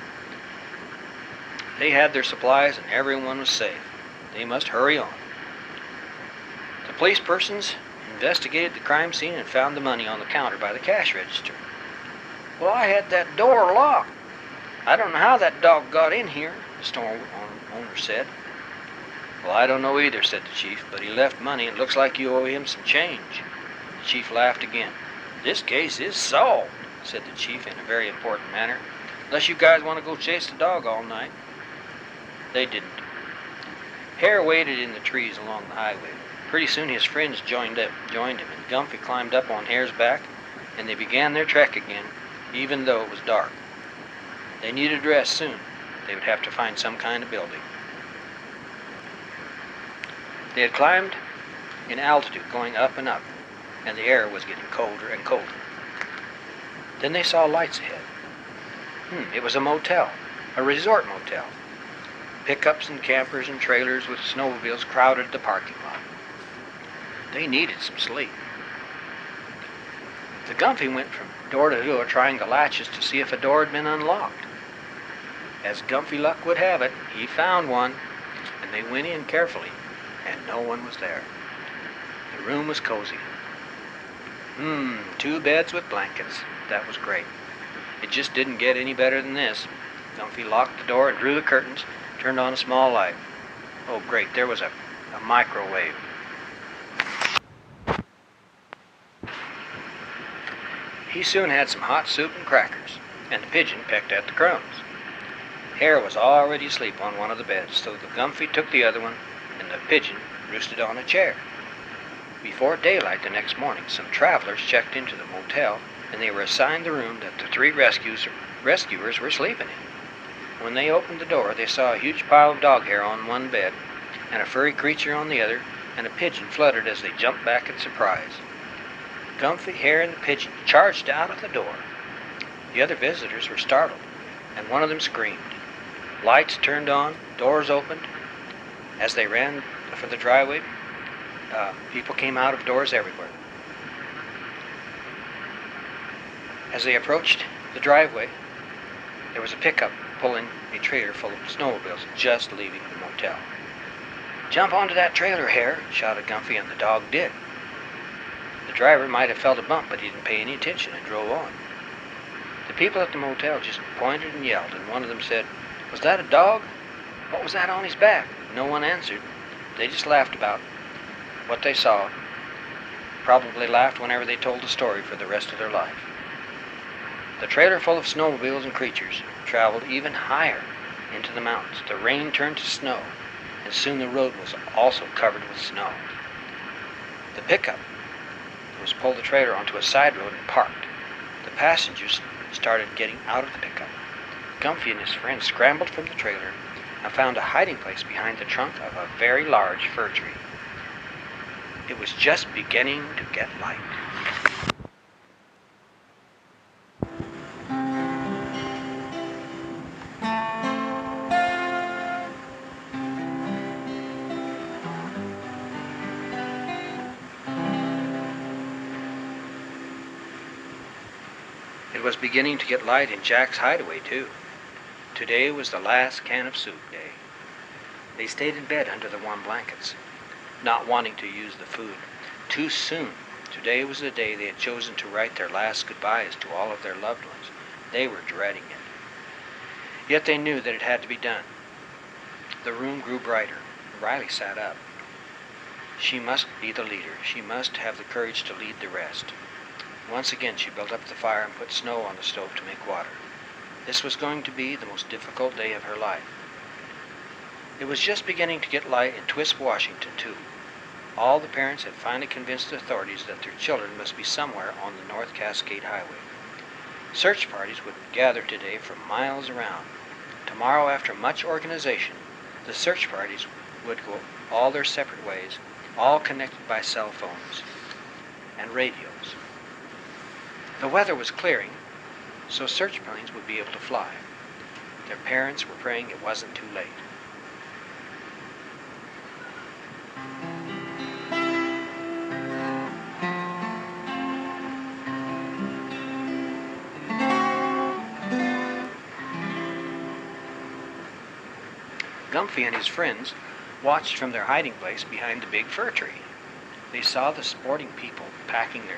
They had their supplies and everyone was safe. They must hurry on. The police persons investigated the crime scene and found the money on the counter by the cash register. "Well, I had that door locked. I don't know how that dog got in here," the store owner said. "Well, I don't know either," said the chief, "but he left money and it looks like you owe him some change." The chief laughed again. "This case is solved," said the chief in a very important manner, "unless you guys want to go chase the dog all night." They didn't. Hare waited in the trees along the highway. Pretty soon his friends joined him, and Gumphy climbed up on Hare's back, and they began their trek again, even though it was dark. They needed rest soon. They would have to find some kind of building. They had climbed in altitude, going up and up, and the air was getting colder and colder. Then they saw lights ahead. It was a motel, a resort motel. Pickups and campers and trailers with snowmobiles crowded the parking lot. They needed some sleep. The Gumphy went from door to door trying the latches to see if a door had been unlocked. As Gumphy luck would have it, he found one, and they went in carefully, and no one was there. The room was cozy. 2 beds with blankets. That was great. It just didn't get any better than this. Gumphy locked the door and drew the curtains, turned on a small light. Oh, great, there was a microwave. He soon had some hot soup and crackers, and the pigeon pecked at the crumbs. Hare was already asleep on one of the beds, so the Gumphy took the other one, and the pigeon roosted on a chair. Before daylight the next morning, some travelers checked into the motel, and they were assigned the room that the 3 rescuers were sleeping in. When they opened the door, they saw a huge pile of dog hair on one bed, and a furry creature on the other, and a pigeon fluttered as they jumped back in surprise. Gumphy, Hare, and the pigeon charged out of the door. The other visitors were startled, and one of them screamed. Lights turned on, doors opened. As they ran for the driveway, people came out of doors everywhere. As they approached the driveway, there was a pickup pulling a trailer full of snowmobiles just leaving the motel. "Jump onto that trailer, Hare," shouted Gumphy, and the dog did. The driver might have felt a bump, but he didn't pay any attention and drove on. The people at the motel just pointed and yelled, and one of them said, "Was that a dog? What was that on his back?" No one answered. They just laughed about what they saw, probably laughed whenever they told the story for the rest of their life. The trailer full of snowmobiles and creatures traveled even higher into the mountains. The rain turned to snow, and soon the road was also covered with snow. The pickup pulled the trailer onto a side road and parked. The passengers started getting out of the pickup. Gumphy and his friends scrambled from the trailer and found a hiding place behind the trunk of a very large fir tree. It was just beginning to get light. It was beginning to get light in Jack's hideaway, too. Today was the last can of soup day. They stayed in bed under the warm blankets, not wanting to use the food. Too soon. Today was the day they had chosen to write their last goodbyes to all of their loved ones. They were dreading it. Yet they knew that it had to be done. The room grew brighter. Riley sat up. She must be the leader. She must have the courage to lead the rest. Once again she built up the fire and put snow on the stove to make water. This was going to be the most difficult day of her life. It was just beginning to get light in Twisp, Washington, too. All the parents had finally convinced the authorities that their children must be somewhere on the North Cascade Highway. Search parties would gather today from miles around. Tomorrow, after much organization, the search parties would go all their separate ways, all connected by cell phones and radios. The weather was clearing, so search planes would be able to fly. Their parents were praying it wasn't too late. Gumphy and his friends watched from their hiding place behind the big fir tree. They saw the sporting people packing their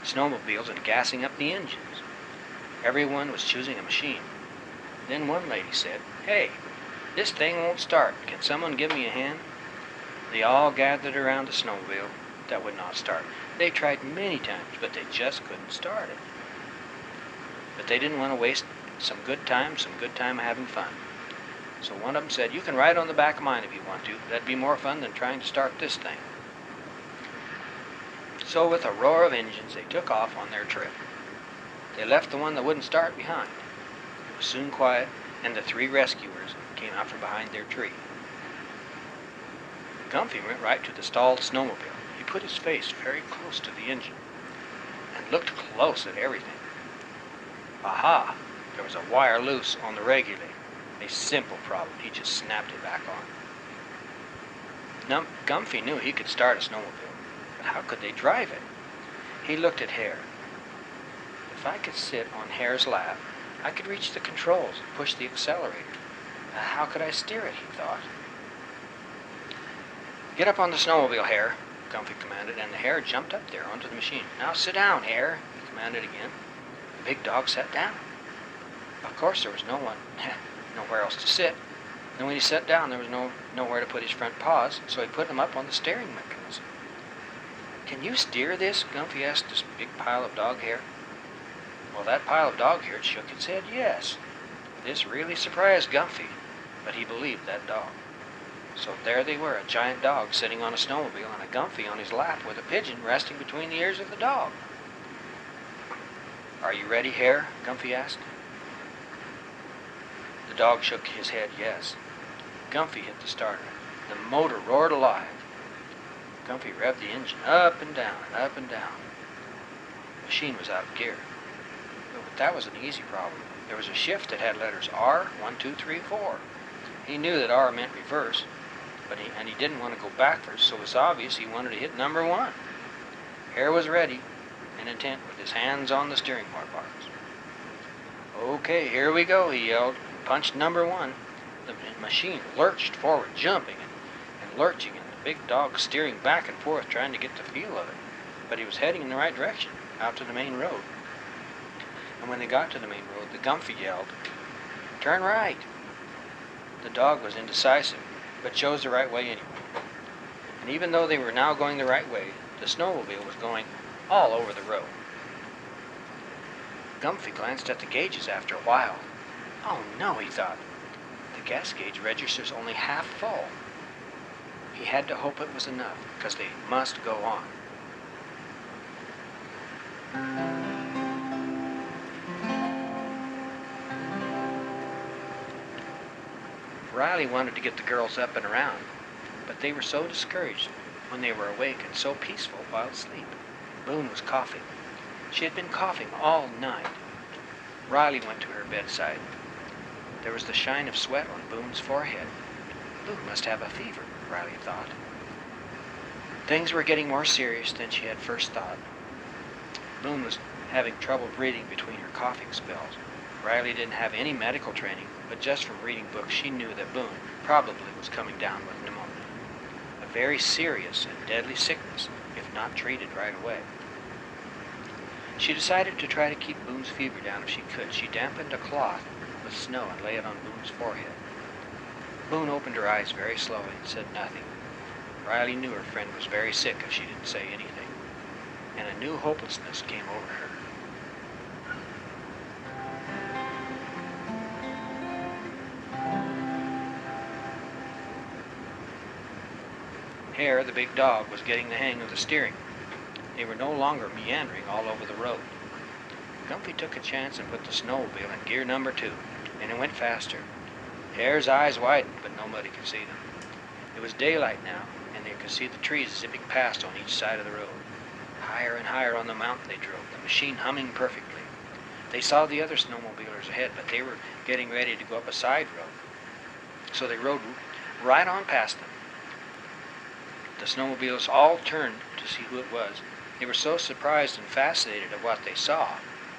snowmobiles and gassing up the engines. Everyone was choosing a machine. Then one lady said, "Hey, this thing won't start. Can someone give me a hand?" They all gathered around the snowmobile that would not start. They tried many times, but they just couldn't start it. But they didn't want to waste some good time having fun. So one of them said, "You can ride on the back of mine if you want to. That'd be more fun than trying to start this thing." So with a roar of engines, they took off on their trip. They left the one that wouldn't start behind. It was soon quiet, and the three rescuers came out from behind their tree. Gumphy went right to the stalled snowmobile. He put his face very close to the engine and looked close at everything. Aha! There was a wire loose on the regulator. A simple problem. He just snapped it back on. Gumphy knew he could start a snowmobile, but how could they drive it? He looked at Hare. If I could sit on Hare's lap, I could reach the controls and push the accelerator. How could I steer it, he thought. "Get up on the snowmobile, Hare," Gumphy commanded, and the Hare jumped up there onto the machine. "Now sit down, Hare," he commanded again. The big dog sat down. Of course there was nowhere else to sit. And when he sat down, there was nowhere to put his front paws, so he put them up on the steering mechanism. "Can you steer this?" Gumphy asked this big pile of dog hair. Well, that pile of dog hair shook its head yes. This really surprised Gumphy, but he believed that dog. So there they were, a giant dog sitting on a snowmobile and a Gumphy on his lap with a pigeon resting between the ears of the dog. "Are you ready, Hare?" Gumphy asked. The dog shook his head yes. Gumphy hit the starter. The motor roared alive. Gumphy revved the engine up and down and up and down. The machine was out of gear. But that was an easy problem. There was a shift that had letters R, 1, 2, 3, 4. He knew that R meant reverse, but he didn't want to go backwards, so it was obvious he wanted to hit number 1. Hare was ready and intent with his hands on the steering wheel bars. "Okay, here we go," he yelled, and punched number 1. The machine lurched forward, jumping, and and lurching, and the big dog steering back and forth trying to get the feel of it. But he was heading in the right direction, out to the main road. And when they got to the main road, the Gumphy yelled, "Turn right!" The dog was indecisive, but chose the right way anyway. And even though they were now going the right way, the snowmobile was going all over the road. Gumphy glanced at the gauges after a while. Oh no, he thought. The gas gauge registers only half full. He had to hope it was enough, because they must go on. Riley wanted to get the girls up and around, but they were so discouraged when they were awake and so peaceful while asleep. Boone was coughing. She had been coughing all night. Riley went to her bedside. There was the shine of sweat on Boone's forehead. Boone must have a fever, Riley thought. Things were getting more serious than she had first thought. Boone was having trouble breathing between her coughing spells. Riley didn't have any medical training, but just from reading books she knew that Boone probably was coming down with pneumonia. A very serious and deadly sickness if not treated right away. She decided to try to keep Boone's fever down if she could. She dampened a cloth with snow and lay it on Boone's forehead. Boone opened her eyes very slowly and said nothing. Riley knew her friend was very sick if she didn't say anything, and a new hopelessness came over her. Hare, the big dog, was getting the hang of the steering. They were no longer meandering all over the road. Gumphy took a chance and put the snowmobile in gear number 2, and it went faster. Hare's eyes widened, but nobody could see them. It was daylight now, and they could see the trees zipping past on each side of the road. Higher and higher on the mountain they drove, the machine humming perfectly. They saw the other snowmobilers ahead, but they were getting ready to go up a side road, so they rode right on past them. The snowmobiles all turned to see who it was. They were so surprised and fascinated at what they saw,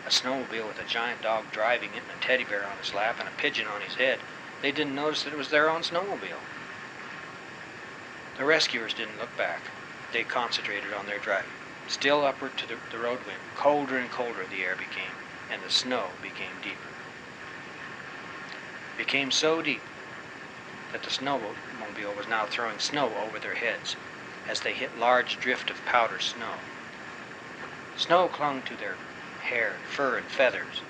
a snowmobile with a giant dog driving it and a teddy bear on his lap and a pigeon on his head, they didn't notice that it was their own snowmobile. The rescuers didn't look back. They concentrated on their driving. Still upward to the road wind, colder and colder the air became, and the snow became deeper. It became so deep that the snowmobile was now throwing snow over their heads as they hit large drift of powder snow. Snow clung to their hair, fur, and feathers.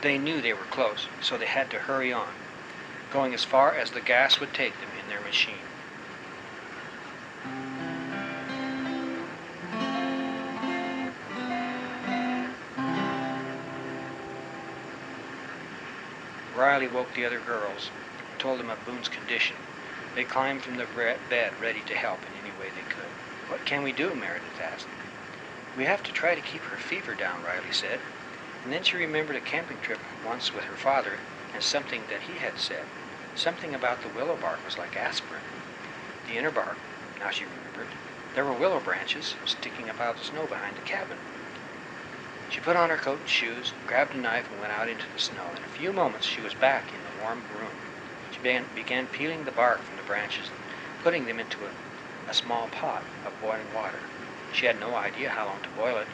They knew they were close, so they had to hurry on, going as far as the gas would take them in their machine. Riley woke the other girls and told them of Boone's condition. They climbed from the bed, ready to help in any way they could. "What can we do?" Meredith asked. "We have to try to keep her fever down," Riley said. And then she remembered a camping trip once with her father and something that he had said. Something about the willow bark was like aspirin. The inner bark, now she remembered, there were willow branches sticking up out of the snow behind the cabin. She put on her coat and shoes, grabbed a knife, and went out into the snow. In a few moments she was back in the warm room. She began peeling the bark from the branches and putting them into a small pot of boiling water. She had no idea how long to boil it.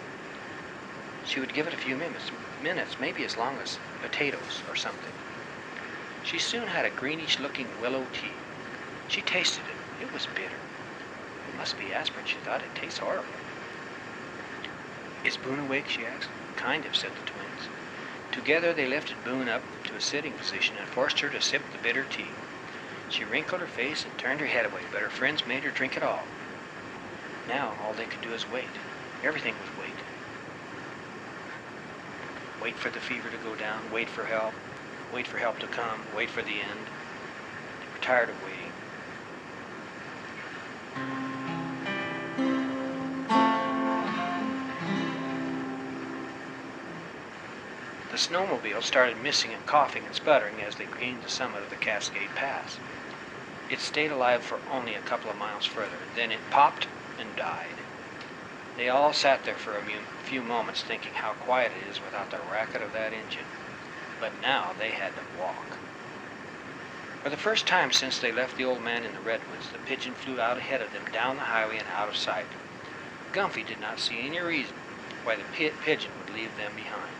She would give it a few minutes, maybe as long as potatoes or something. She soon had a greenish-looking willow tea. She tasted it. It was bitter. It must be aspirin, she thought. It tastes horrible. "Is Boone awake?" she asked. "Kind of," said the twins. Together they lifted Boone up to a sitting position and forced her to sip the bitter tea. She wrinkled her face and turned her head away, but her friends made her drink it all. Now all they could do is wait. Everything was wait. Wait for the fever to go down, wait for help to come, wait for the end. They were tired of waiting. The snowmobile started missing and coughing and sputtering as they gained the summit of the Cascade Pass. It stayed alive for only a couple of miles further, then it popped and died. They all sat there for a few moments thinking how quiet it is without the racket of that engine. But now they had to walk. For the first time since they left the old man in the redwoods, the pigeon flew out ahead of them down the highway and out of sight. Gumphy did not see any reason why the pigeon would leave them behind.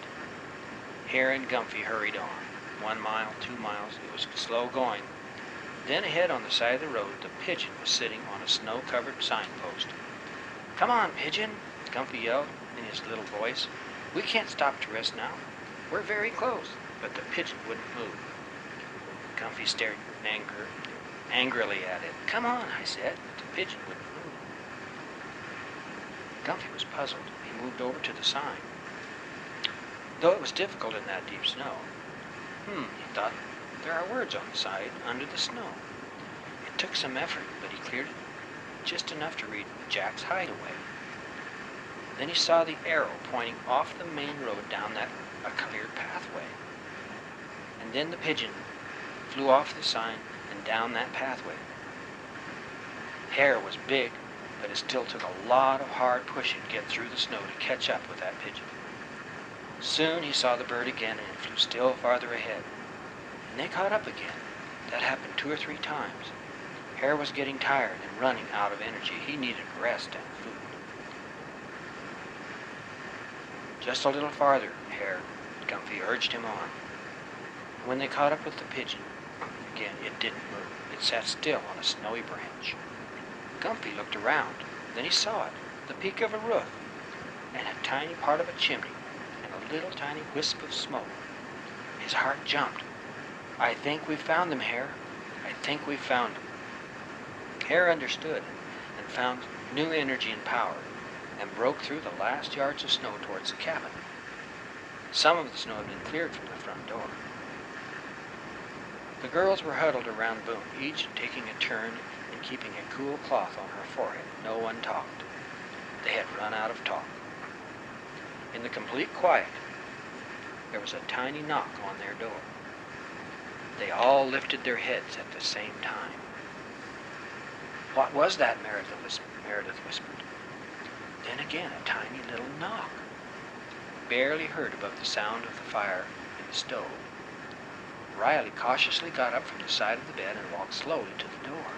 Hare and Gumphy hurried on. 1 mile, 2 miles, it was slow going. Then ahead on the side of the road, the pigeon was sitting on a snow-covered signpost. "Come on, pigeon," Gumphy yelled in his little voice. "We can't stop to rest now. We're very close." But the pigeon wouldn't move. Gumphy stared angrily at it. "Come on," I said, but the pigeon wouldn't move. Gumphy was puzzled. He moved over to the sign. Though it was difficult in that deep snow, he thought, there are words on the side under the snow. It took some effort, but he cleared it just enough to read Jack's Hideaway. Then he saw the arrow pointing off the main road down a cleared pathway. And then the pigeon flew off the sign and down that pathway. Hare was big, but it still took a lot of hard pushing to get through the snow to catch up with that pigeon. Soon he saw the bird again, and it flew still farther ahead. And they caught up again. That happened 2 or 3 times. Hare was getting tired and running out of energy. He needed rest and food. "Just a little farther, Hare," Gumphy urged him on. When they caught up with the pigeon, again it didn't move. It sat still on a snowy branch. Gumphy looked around. Then he saw it, the peak of a roof, and a tiny part of a chimney, and a little tiny wisp of smoke. His heart jumped. "I think we've found them, Hare. I think we've found them." Hare understood and found new energy and power, and broke through the last yards of snow towards the cabin. Some of the snow had been cleared from the front door. The girls were huddled around Boone, each taking a turn in keeping a cool cloth on her forehead. No one talked. They had run out of talk. In the complete quiet, there was a tiny knock on their door. They all lifted their heads at the same time. "What was that?" Meredith whispered. Then again a tiny little knock, barely heard above the sound of the fire in the stove. Riley cautiously got up from the side of the bed and walked slowly to the door.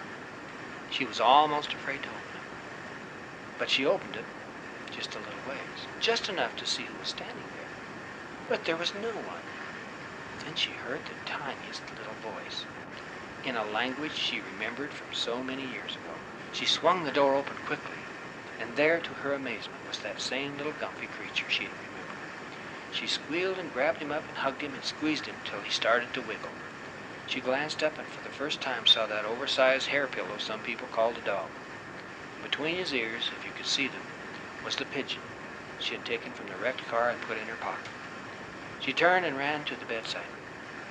She was almost afraid to open it, but she opened it just a little ways, just enough to see who was standing there. But there was no one. Then she heard the tiniest little voice, in a language she remembered from so many years ago. She swung the door open quickly, and there, to her amazement, was that same little Gumphy creature she had remembered. She squealed and grabbed him up and hugged him and squeezed him till he started to wiggle. She glanced up and for the first time saw that oversized hair pillow some people called a dog. Between his ears, if you could see them, was the pigeon she had taken from the wrecked car and put in her pocket. She turned and ran to the bedside.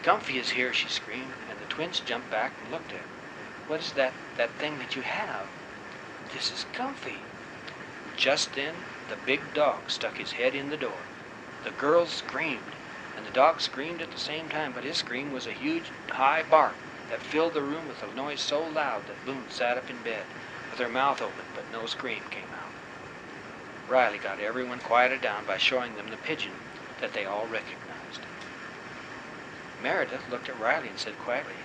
"Gumphy is here," she screamed, and the twins jumped back and looked at her. "What is that thing that you have?" "This is Gumphy." Just then, the big dog stuck his head in the door. The girls screamed, and the dog screamed at the same time, but his scream was a huge, high bark that filled the room with a noise so loud that Boone sat up in bed with her mouth open, but no scream came out. Riley got everyone quieted down by showing them the pigeon that they all recognized. Meredith looked at Riley and said quietly,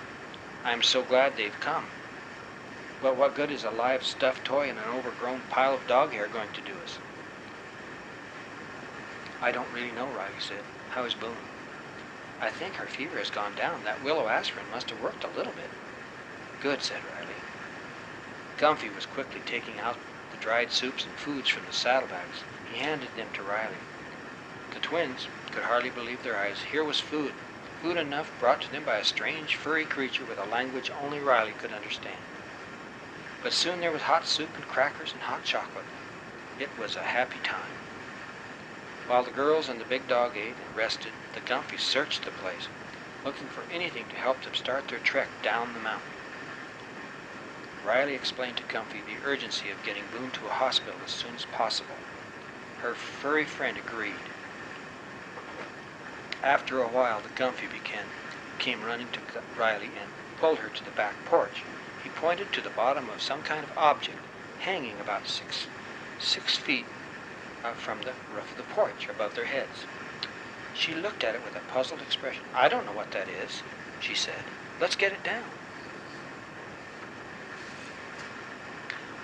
"I'm so glad they've come. But what good is a live stuffed toy and an overgrown pile of dog hair going to do us?" "I don't really know," Riley said. "How is Boone?" "I think her fever has gone down. That willow aspirin must have worked a little bit." "Good," said Riley. Gumphy was quickly taking out the dried soups and foods from the saddlebags. He handed them to Riley. The twins could hardly believe their eyes. Here was food enough brought to them by a strange, furry creature with a language only Riley could understand. But soon there was hot soup and crackers and hot chocolate. It was a happy time. While the girls and the big dog ate and rested, the Gumphy searched the place, looking for anything to help them start their trek down the mountain. Riley explained to Gumphy the urgency of getting Boone to a hospital as soon as possible. Her furry friend agreed. After a while, the Gumphy came running to Riley and pulled her to the back porch. He pointed to the bottom of some kind of object hanging about six feet from the roof of the porch above their heads. She looked at it with a puzzled expression. "I don't know what that is," she said. "Let's get it down."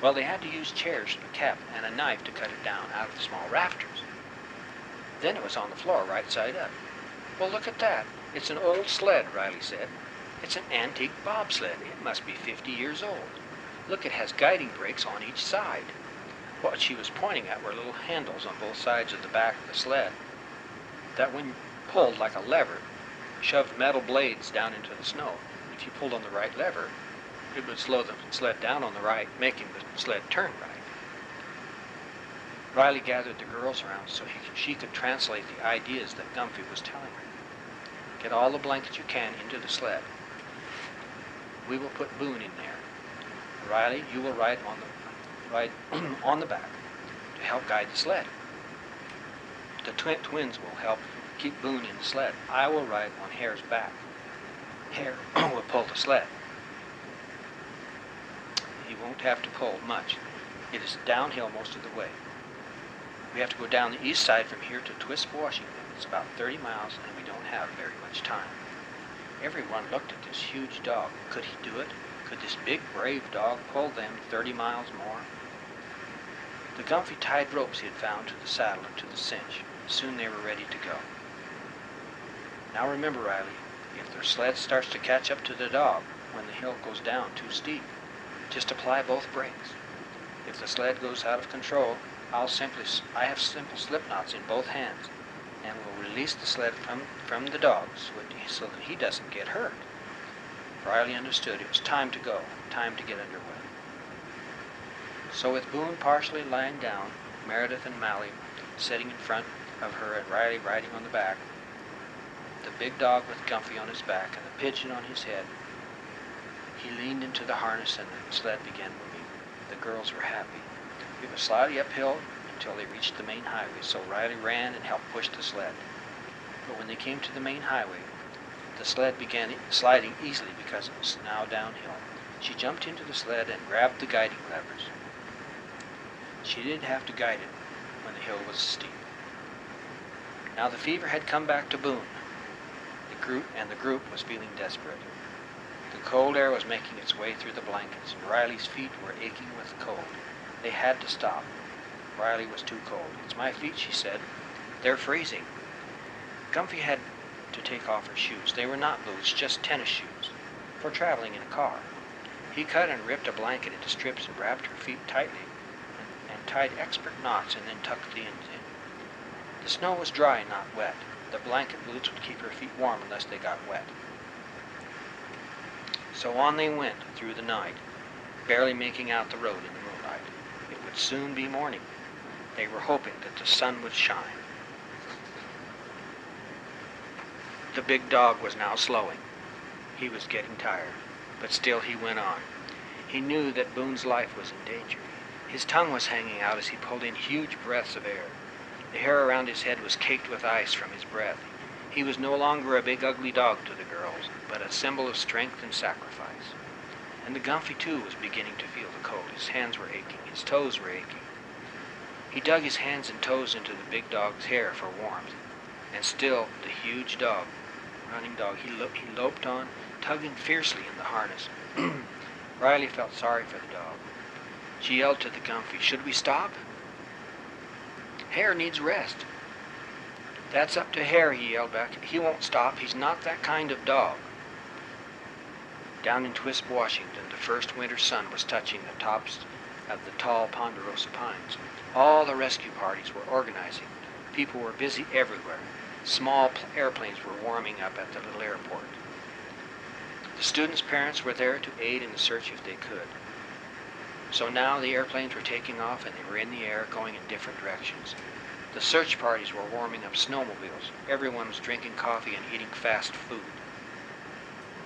Well, they had to use chairs, a cap, and a knife to cut it down out of the small rafters. Then it was on the floor, right side up. Well, look at that. It's an old sled, Riley said. It's an antique bobsled. It must be 50 years old. Look, it has guiding brakes on each side. What she was pointing at were little handles on both sides of the back of the sled that, when pulled like a lever, shoved metal blades down into the snow. If you pulled on the right lever, it would slow the sled down on the right, making the sled turn right. Riley gathered the girls around so she could translate the ideas that Gumphy was telling her. Get all the blankets you can into the sled. We will put Boone in there. Riley, you will ride on the back to help guide the sled. The twins will help keep Boone in the sled. I will ride on Hare's back. Hare will pull the sled. He won't have to pull much. It is downhill most of the way. We have to go down the east side from here to Twisp, Washington. It's about 30 miles, and we don't have very much time. Everyone looked at this huge dog. Could he do it? Could this big, brave dog pull them 30 miles more? The Gumphy tied ropes he had found to the saddle and to the cinch. Soon they were ready to go. Now remember, Riley, if their sled starts to catch up to the dog when the hill goes down too steep, just apply both brakes. If the sled goes out of control, I have simple slip knots in both hands, and will release the sled from the dog so that he doesn't get hurt. Riley understood it was time to go, time to get underway. So with Boone partially lying down, Meredith and Mally sitting in front of her and Riley riding on the back, the big dog with Gumphy on his back and the pigeon on his head, he leaned into the harness and the sled began moving. The girls were happy. It was slightly uphill until they reached the main highway, so Riley ran and helped push the sled. But when they came to the main highway, the sled began sliding easily because it was now downhill. She jumped into the sled and grabbed the guiding levers. She didn't have to guide it when the hill was steep. Now the fever had come back to Boone. The group was feeling desperate. The cold air was making its way through the blankets, and Riley's feet were aching with the cold. They had to stop. Riley was too cold. It's my feet, she said. They're freezing. Gumphy had to take off her shoes. They were not boots, just tennis shoes, for traveling in a car. He cut and ripped a blanket into strips and wrapped her feet tightly and tied expert knots and then tucked the ends in. The snow was dry, not wet. The blanket boots would keep her feet warm unless they got wet. So on they went through the night, barely making out the road in the moonlight. It would soon be morning. They were hoping that the sun would shine. The big dog was now slowing. He was getting tired, but still he went on. He knew that Boone's life was in danger. His tongue was hanging out as he pulled in huge breaths of air. The hair around his head was caked with ice from his breath. He was no longer a big ugly dog to the girls, but a symbol of strength and sacrifice. And the Gumphy, too, was beginning to feel the cold. His hands were aching. His toes were aching. He dug his hands and toes into the big dog's hair for warmth. And still, the huge dog, running dog, he loped on, tugging fiercely in the harness. Riley felt sorry for the dog. She yelled to the Gumphy, "Should we stop?" "Hare needs rest." "That's up to Hare," he yelled back. "He won't stop. He's not that kind of dog." Down in Twisp, Washington, the first winter sun was touching the tops of the tall ponderosa pines. All the rescue parties were organizing. People were busy everywhere. Small airplanes were warming up at the little airport. The students' parents were there to aid in the search if they could. So now the airplanes were taking off and they were in the air going in different directions. The search parties were warming up snowmobiles. Everyone was drinking coffee and eating fast food.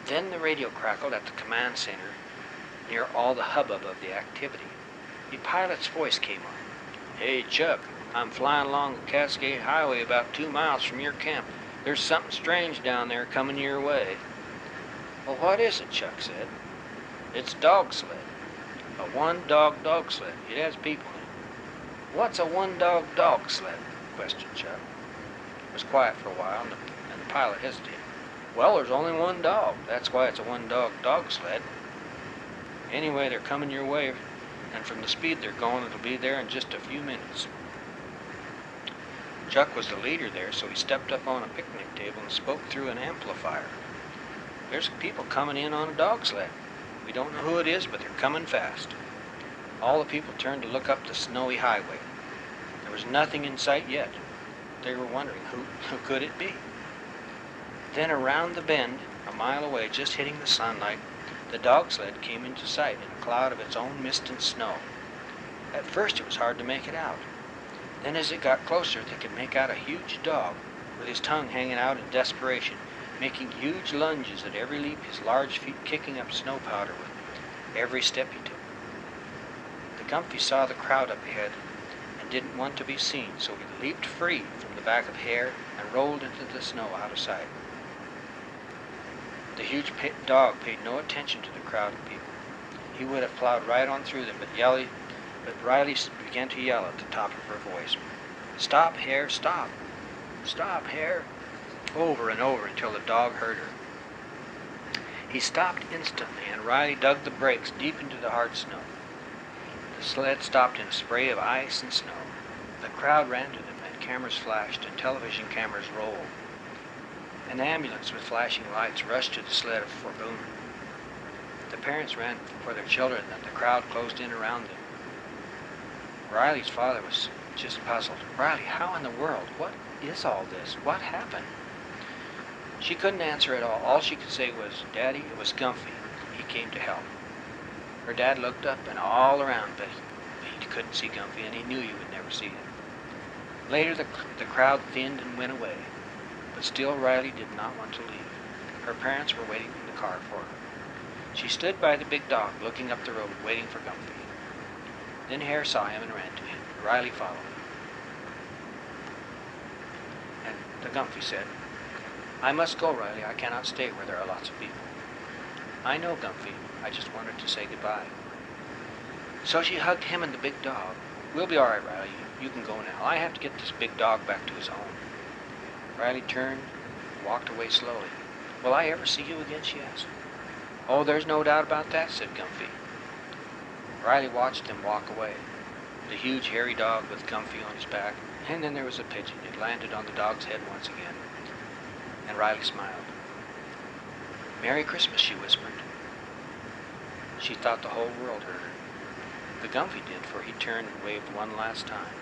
Then the radio crackled at the command center near all the hubbub of the activity. The pilot's voice came on. "Hey, Chuck, I'm flying along the Cascade Highway about 2 miles from your camp. There's something strange down there coming your way." "Well, what is it?" Chuck said. "It's a dog sled. A one-dog sled. It has people in it." "What's a one-dog sled?" questioned Chuck. It was quiet for a while, and the pilot hesitated. "Well, there's only one dog. That's why it's a one-dog sled. Anyway, they're coming your way and from the speed they're going, it'll be there in just a few minutes. Chuck was the leader there, so he stepped up on a picnic table and spoke through an amplifier. There's people coming in on a dog sled. We don't know who it is, but they're coming fast. All the people turned to look up the snowy highway. There was nothing in sight yet. They were wondering who could it be. Then around the bend, a mile away, just hitting the sunlight, the dog sled came into sight in a cloud of its own mist and snow. At first it was hard to make it out. Then as it got closer, they could make out a huge dog with his tongue hanging out in desperation, making huge lunges at every leap, his large feet kicking up snow powder with every step he took. The Gumphy saw the crowd up ahead and didn't want to be seen, so he leaped free from the back of Hare and rolled into the snow out of sight. The huge dog paid no attention to the crowd of people. He would have plowed right on through them, but Riley began to yell at the top of her voice, "Stop, Hare, stop! Stop, Hare!" over and over until the dog heard her. He stopped instantly, and Riley dug the brakes deep into the hard snow. The sled stopped in a spray of ice and snow. The crowd ran to them, and cameras flashed, and television cameras rolled. An ambulance with flashing lights rushed to the sled for Boone. The parents ran for their children, and the crowd closed in around them. Riley's father was just puzzled. "Riley, how in the world? What is all this? What happened?" She couldn't answer at all. All she could say was, "Daddy, it was Gumphy. He came to help." Her dad looked up and all around, but he couldn't see Gumphy, and he knew he would never see him. Later, the crowd thinned and went away, but still Riley did not want to leave. Her parents were waiting in the car for her. She stood by the big dog, looking up the road, waiting for Gumphy. Then Hare saw him and ran to him. Riley followed him. And the Gumphy said, "I must go, Riley. I cannot stay where there are lots of people." "I know, Gumphy. I just wanted to say goodbye." So she hugged him and the big dog. "We'll be all right, Riley. You can go now. I have to get this big dog back to his home." Riley turned and walked away slowly. "Will I ever see you again?" she asked. "Oh, there's no doubt about that," said Gumphy. Riley watched them walk away. The huge hairy dog with Gumphy on his back, and then there was a pigeon. It landed on the dog's head once again. And Riley smiled. "Merry Christmas," she whispered. She thought the whole world heard her. The Gumphy did, for he turned and waved one last time.